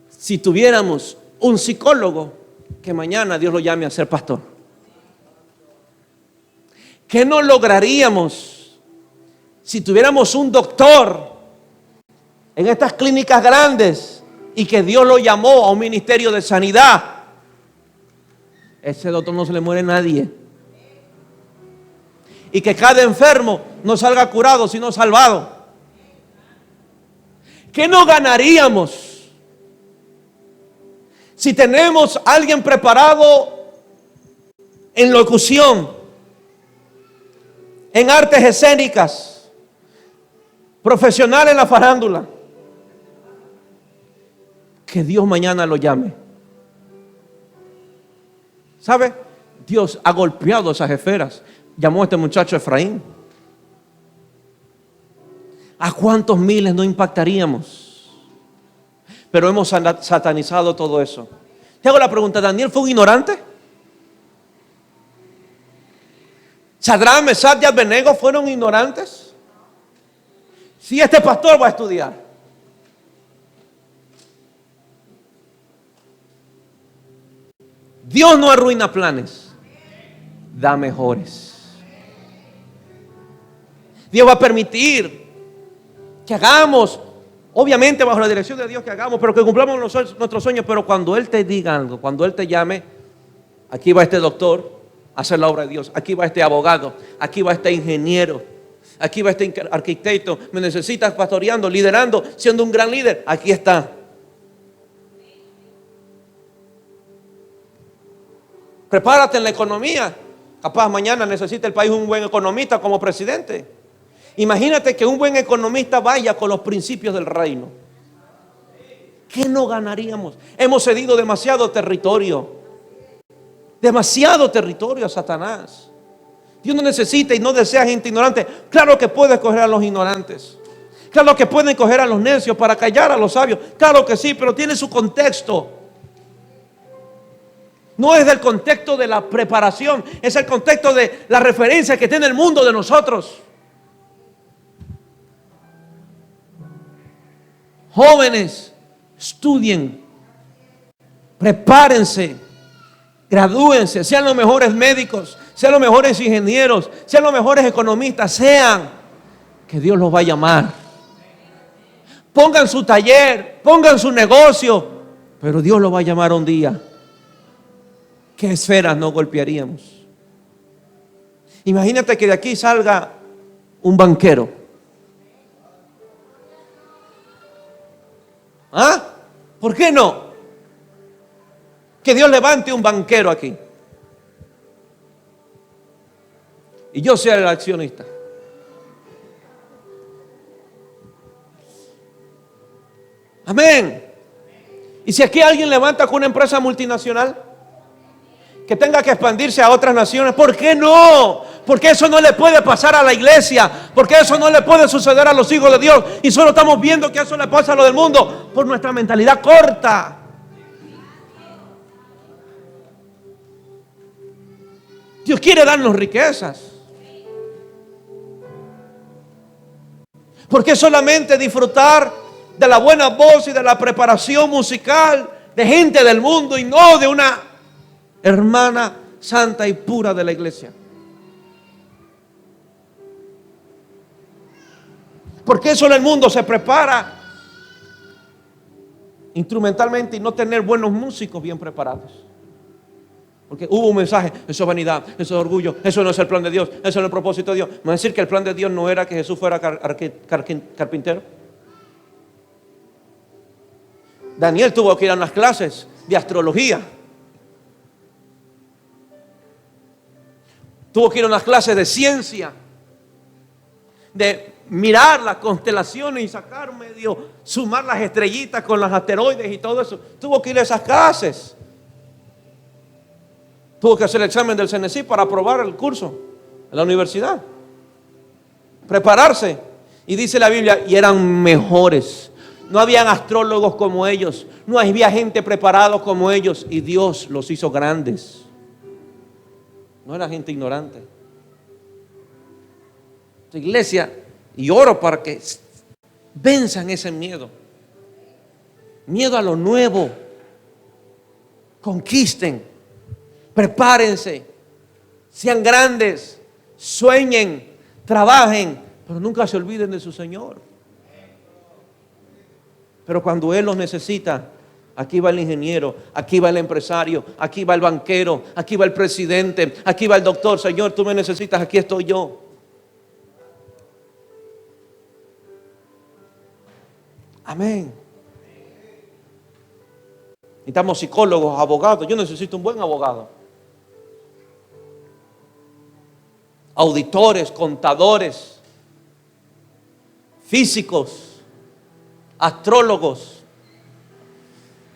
si tuviéramos un psicólogo que mañana Dios lo llame a ser pastor? ¿Qué no lograríamos si tuviéramos un doctor en estas clínicas grandes y que Dios lo llamó a un ministerio de sanidad? Ese doctor no se le muere a nadie. Y que cada enfermo no salga curado, sino salvado. ¿Qué no ganaríamos si tenemos a alguien preparado en locución, en artes escénicas, profesional en la farándula? Que Dios mañana lo llame. ¿Sabe? Dios ha golpeado esas esferas. Llamó a este muchacho Efraín. ¿A cuántos miles no impactaríamos? pero hemos satanizado todo eso. Te hago la pregunta, ¿Daniel fue un ignorante? ¿Sadrach, Mesach y Abednego fueron ignorantes? Si este pastor va a estudiar. Dios no arruina planes, da mejores. Dios va a permitir que hagamos, obviamente bajo la dirección de Dios que hagamos, pero que cumplamos nuestros sueños. Pero cuando Él te diga algo, cuando Él te llame, aquí va este doctor a hacer la obra de Dios, aquí va este abogado, aquí va este ingeniero, aquí va este arquitecto, me necesitas pastoreando, liderando, siendo un gran líder, aquí está. Prepárate en la economía. Capaz mañana necesita el país un buen economista como presidente. Imagínate que un buen economista vaya con los principios del reino. ¿Qué no ganaríamos? Hemos cedido demasiado territorio a Satanás. Dios no necesita y no desea gente ignorante. Claro que puede escoger a los ignorantes. Claro que puede escoger a los necios para callar a los sabios. Claro que sí, pero tiene su contexto. No es del contexto de la preparación, es el contexto de la referencia que tiene el mundo de nosotros. Jóvenes, estudien, prepárense, gradúense, sean los mejores médicos, sean los mejores ingenieros, sean los mejores economistas, sean, que Dios los va a llamar. Pongan su taller, pongan su negocio, pero Dios los va a llamar un día. ¿Qué esferas no golpearíamos? Imagínate que de aquí salga un banquero. ¿Ah? ¿Por qué no? Que Dios levante un banquero aquí. Y yo sea el accionista. Amén. Y si aquí alguien levanta con una empresa multinacional que tenga que expandirse a otras naciones, ¿por qué no? Porque eso no le puede pasar a la iglesia, porque eso no le puede suceder a los hijos de Dios, y solo estamos viendo que eso le pasa a lo del mundo por nuestra mentalidad corta. Dios quiere darnos riquezas. ¿Por qué solamente disfrutar de la buena voz y de la preparación musical de gente del mundo y no de una hermana santa y pura de la iglesia? ¿Por qué solo el mundo se prepara instrumentalmente y no tener buenos músicos bien preparados? Porque hubo un mensaje, eso es vanidad, eso es orgullo, eso no es el plan de Dios, eso no es el propósito de Dios. ¿Me va a decir que el plan de Dios no era que Jesús fuera carpintero? Daniel tuvo que ir a unas clases de astrología. Tuvo que ir a unas clases de ciencia, de mirar las constelaciones y sacar medio, sumar las estrellitas con los asteroides y todo eso. Tuvo que ir a esas clases. Tuvo que hacer el examen del CNC para aprobar el curso en la universidad. Prepararse. Y dice la Biblia, y eran mejores. No habían astrólogos como ellos. No había gente preparada como ellos. Y Dios los hizo grandes. No era gente ignorante. Tu iglesia, y oro para que venzan ese miedo. Miedo a lo nuevo. Conquisten. Prepárense. Sean grandes. Sueñen. Trabajen. Pero nunca se olviden de su Señor. Pero cuando Él los necesita, aquí va el ingeniero, aquí va el empresario, aquí va el banquero, aquí va el presidente, aquí va el doctor. Señor, tú me necesitas, aquí estoy yo. Amén. Necesitamos psicólogos, abogados. Yo necesito un buen abogado. Auditores, contadores, físicos, astrólogos.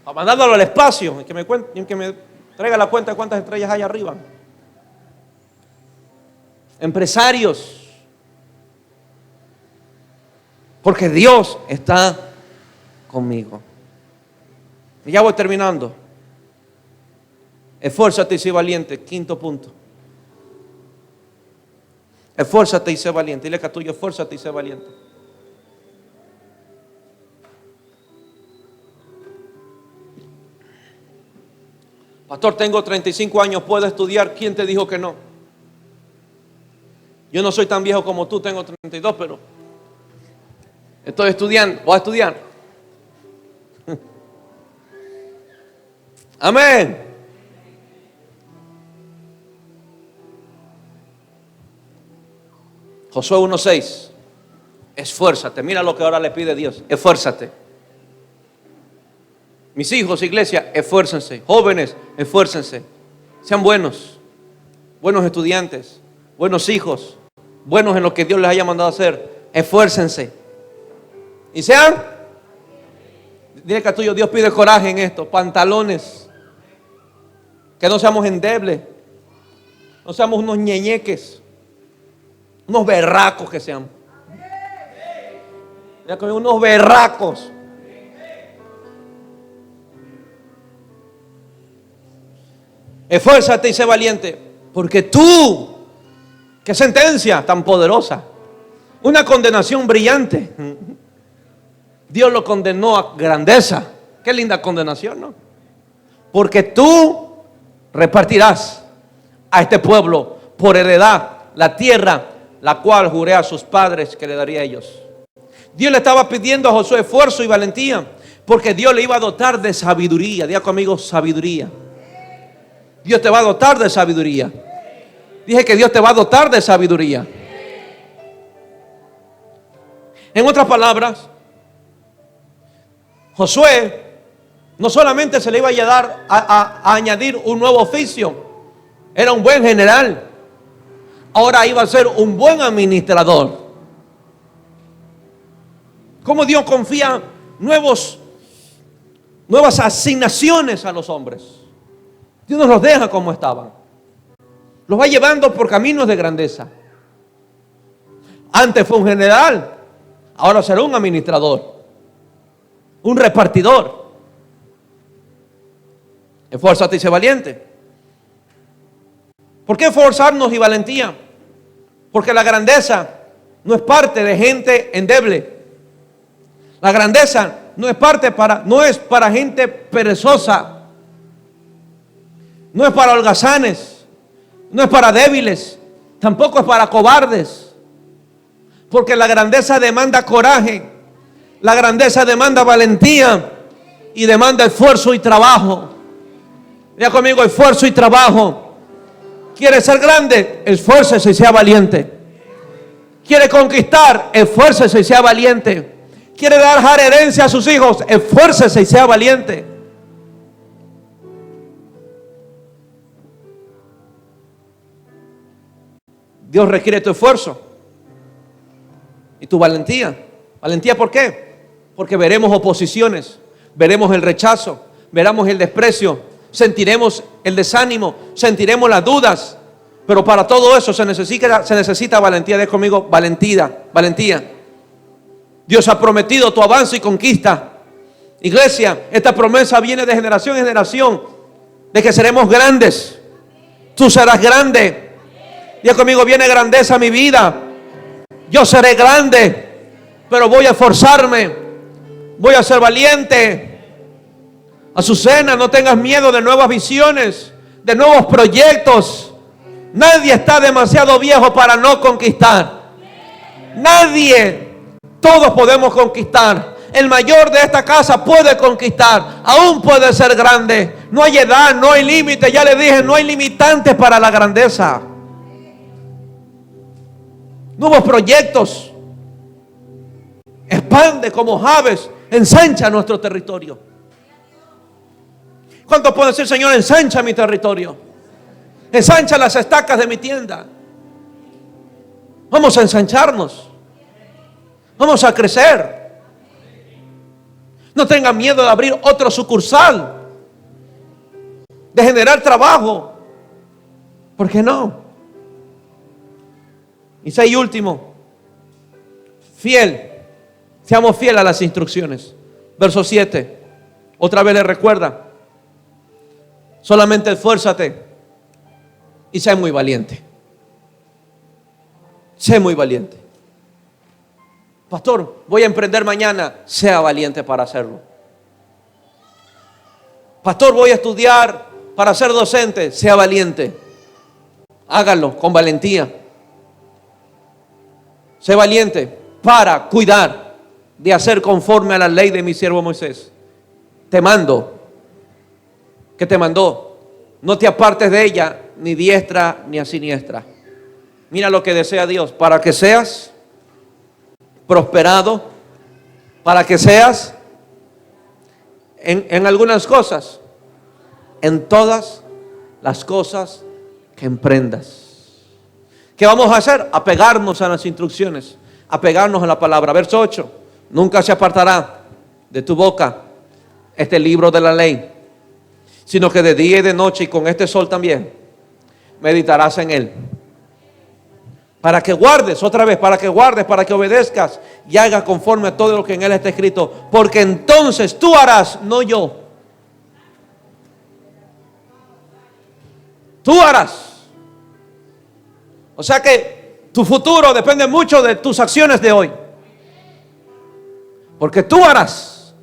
A mandándolo al espacio, que me traiga la cuenta de cuántas estrellas hay arriba. Empresarios. Porque Dios está conmigo. Ya voy terminando. Esfuérzate y sé valiente. Quinto punto. Esfuérzate y sé valiente. Dile que a tuyo, esfuérzate y sé valiente. Pastor, tengo 35 años, ¿puedo estudiar? ¿Quién te dijo que no? Yo no soy tan viejo como tú, tengo 32, pero estoy estudiando, voy a estudiar. Amén. Josué 1:6. Esfuérzate. Mira lo que ahora le pide Dios. Esfuérzate. Mis hijos, iglesia, esfuércense. Jóvenes, esfuércense. Sean buenos. Buenos estudiantes. Buenos hijos. Buenos en lo que Dios les haya mandado a hacer. Esfuércense. Y sean. Dile que a tuyo, Dios pide coraje en esto. Pantalones. Que no seamos endebles. No seamos unos ñeñeques. Unos berracos que seamos. Unos berracos. Esfuérzate y sé valiente. Porque tú, qué sentencia tan poderosa. Una condenación brillante. Dios lo condenó a grandeza. Qué linda condenación, ¿no? Porque tú repartirás a este pueblo por heredad la tierra, la cual juré a sus padres que le daría a ellos. Dios le estaba pidiendo a Josué esfuerzo y valentía, porque Dios le iba a dotar de sabiduría. Diga conmigo, sabiduría. Dios te va a dotar de sabiduría. Dije que Dios te va a dotar de sabiduría. En otras palabras, Josué no solamente se le iba a dar a añadir un nuevo oficio, era un buen general. Ahora iba a ser un buen administrador. Como Dios confía nuevas asignaciones a los hombres. Dios no los deja como estaban. Los va llevando por caminos de grandeza. Antes fue un general, ahora será un administrador, un repartidor. Esfuérzate y sé valiente. ¿Por qué esforzarnos y valentía? Porque la grandeza no es parte de gente endeble. La grandeza no es para gente perezosa. No es para holgazanes. No es para débiles. Tampoco es para cobardes. Porque la grandeza demanda coraje. La grandeza demanda valentía. Y demanda esfuerzo y trabajo. Diga conmigo, esfuerzo y trabajo. ¿Quiere ser grande? Esfuércese y sea valiente. ¿Quiere conquistar? Esfuércese y sea valiente. ¿Quiere dejar herencia a sus hijos? Esfuércese y sea valiente. Dios requiere tu esfuerzo y tu valentía. ¿Valentía por qué? Porque veremos oposiciones, veremos el rechazo, veremos el desprecio, sentiremos el desánimo, sentiremos las dudas. Pero para todo eso se necesita valentía. De conmigo, valentía. Dios ha prometido tu avance y conquista. Iglesia, esta promesa viene de generación en generación, de que seremos grandes. Tú serás grande. Diga conmigo, viene grandeza a mi vida. Yo seré grande, pero voy a esforzarme. Voy a ser valiente. Azucena, no tengas miedo de nuevas visiones, de nuevos proyectos. Nadie está demasiado viejo para no conquistar. Nadie. Todos podemos conquistar. El mayor de esta casa puede conquistar. Aún puede ser grande. No hay edad, no hay límite. Ya le dije, no hay limitantes para la grandeza. Nuevos proyectos. Expande como Jabes. Ensancha nuestro territorio. ¿Cuántos pueden decir, Señor, ensancha mi territorio? Ensancha las estacas de mi tienda. Vamos a ensancharnos. Vamos a crecer. No tengan miedo de abrir otro sucursal, de generar trabajo. ¿Por qué no? Y 6 último, fiel. Seamos fieles a las instrucciones. Verso 7. Otra vez le recuerda, solamente esfuérzate y sé muy valiente. Sé muy valiente. Pastor, voy a emprender mañana. Sea valiente para hacerlo. Pastor, voy a estudiar para ser docente. Sea valiente. Hágalo con valentía. Sé valiente para cuidar de hacer conforme a la ley de mi siervo Moisés. Te mando, que te mandó. No te apartes de ella, ni diestra ni a siniestra. Mira lo que desea Dios, para que seas prosperado, para que seas en algunas cosas, en todas las cosas que emprendas. ¿Qué vamos a hacer? Apegarnos a las instrucciones, apegarnos a la palabra. Verso 8, nunca se apartará de tu boca este libro de la ley, sino que de día y de noche y con este sol también meditarás en él. Para que guardes, otra vez, para que guardes, para que obedezcas y hagas conforme a todo lo que en él está escrito. Porque entonces tú harás, no yo. Tú harás. O sea que tu futuro depende mucho de tus acciones de hoy. Porque tú harás.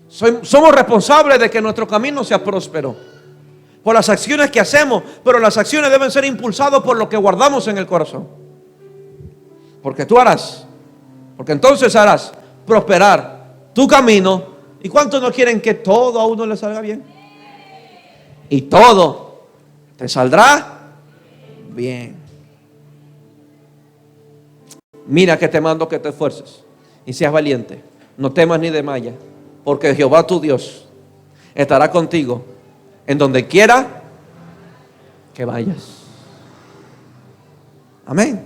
Somos responsables de que nuestro camino sea próspero por las acciones que hacemos, pero las acciones deben ser impulsadas por lo que guardamos en el corazón. Porque tú harás, porque entonces harás prosperar tu camino. ¿Y cuántos no quieren que todo a uno le salga bien? Y todo te saldrá bien. Mira que te mando que te esfuerces y seas valiente. No temas ni desmayes, porque Jehová tu Dios estará contigo en donde quiera que vayas. Amén.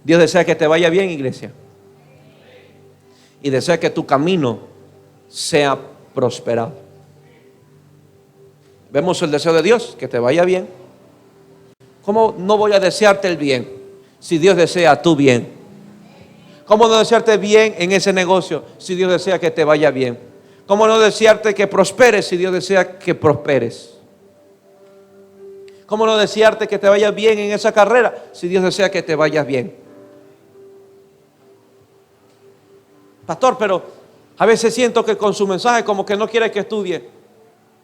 Dios desea que te vaya bien, iglesia. Y desea que tu camino sea prosperado. Vemos el deseo de Dios, que te vaya bien. ¿Cómo no voy a desearte el bien si Dios desea tu bien? ¿Cómo no desearte bien en ese negocio si Dios desea que te vaya bien? ¿Cómo no desearte que prosperes si Dios desea que prosperes? ¿Cómo no desearte que te vaya bien en esa carrera si Dios desea que te vayas bien? Pastor, pero a veces siento que con su mensaje como que no quiere que estudie.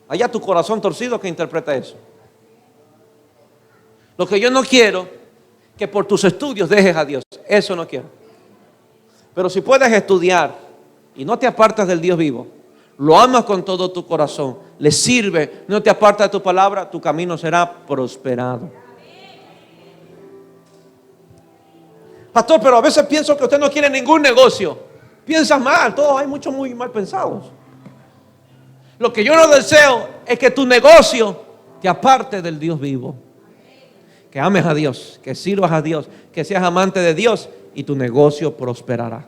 Allá tu corazón torcido que interpreta eso. Lo que yo no quiero, que por tus estudios dejes a Dios. Eso no quiero. Pero si puedes estudiar y no te apartas del Dios vivo, lo amas con todo tu corazón, le sirve, no te apartas de tu palabra, tu camino será prosperado. Pastor, pero a veces pienso que usted no quiere ningún negocio. Piensas mal, todos hay muchos muy mal pensados. Lo que yo no deseo es que tu negocio te aparte del Dios vivo. Que ames a Dios, que sirvas a Dios, que seas amante de Dios y tu negocio prosperará.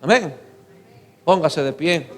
Amén. Póngase de pie.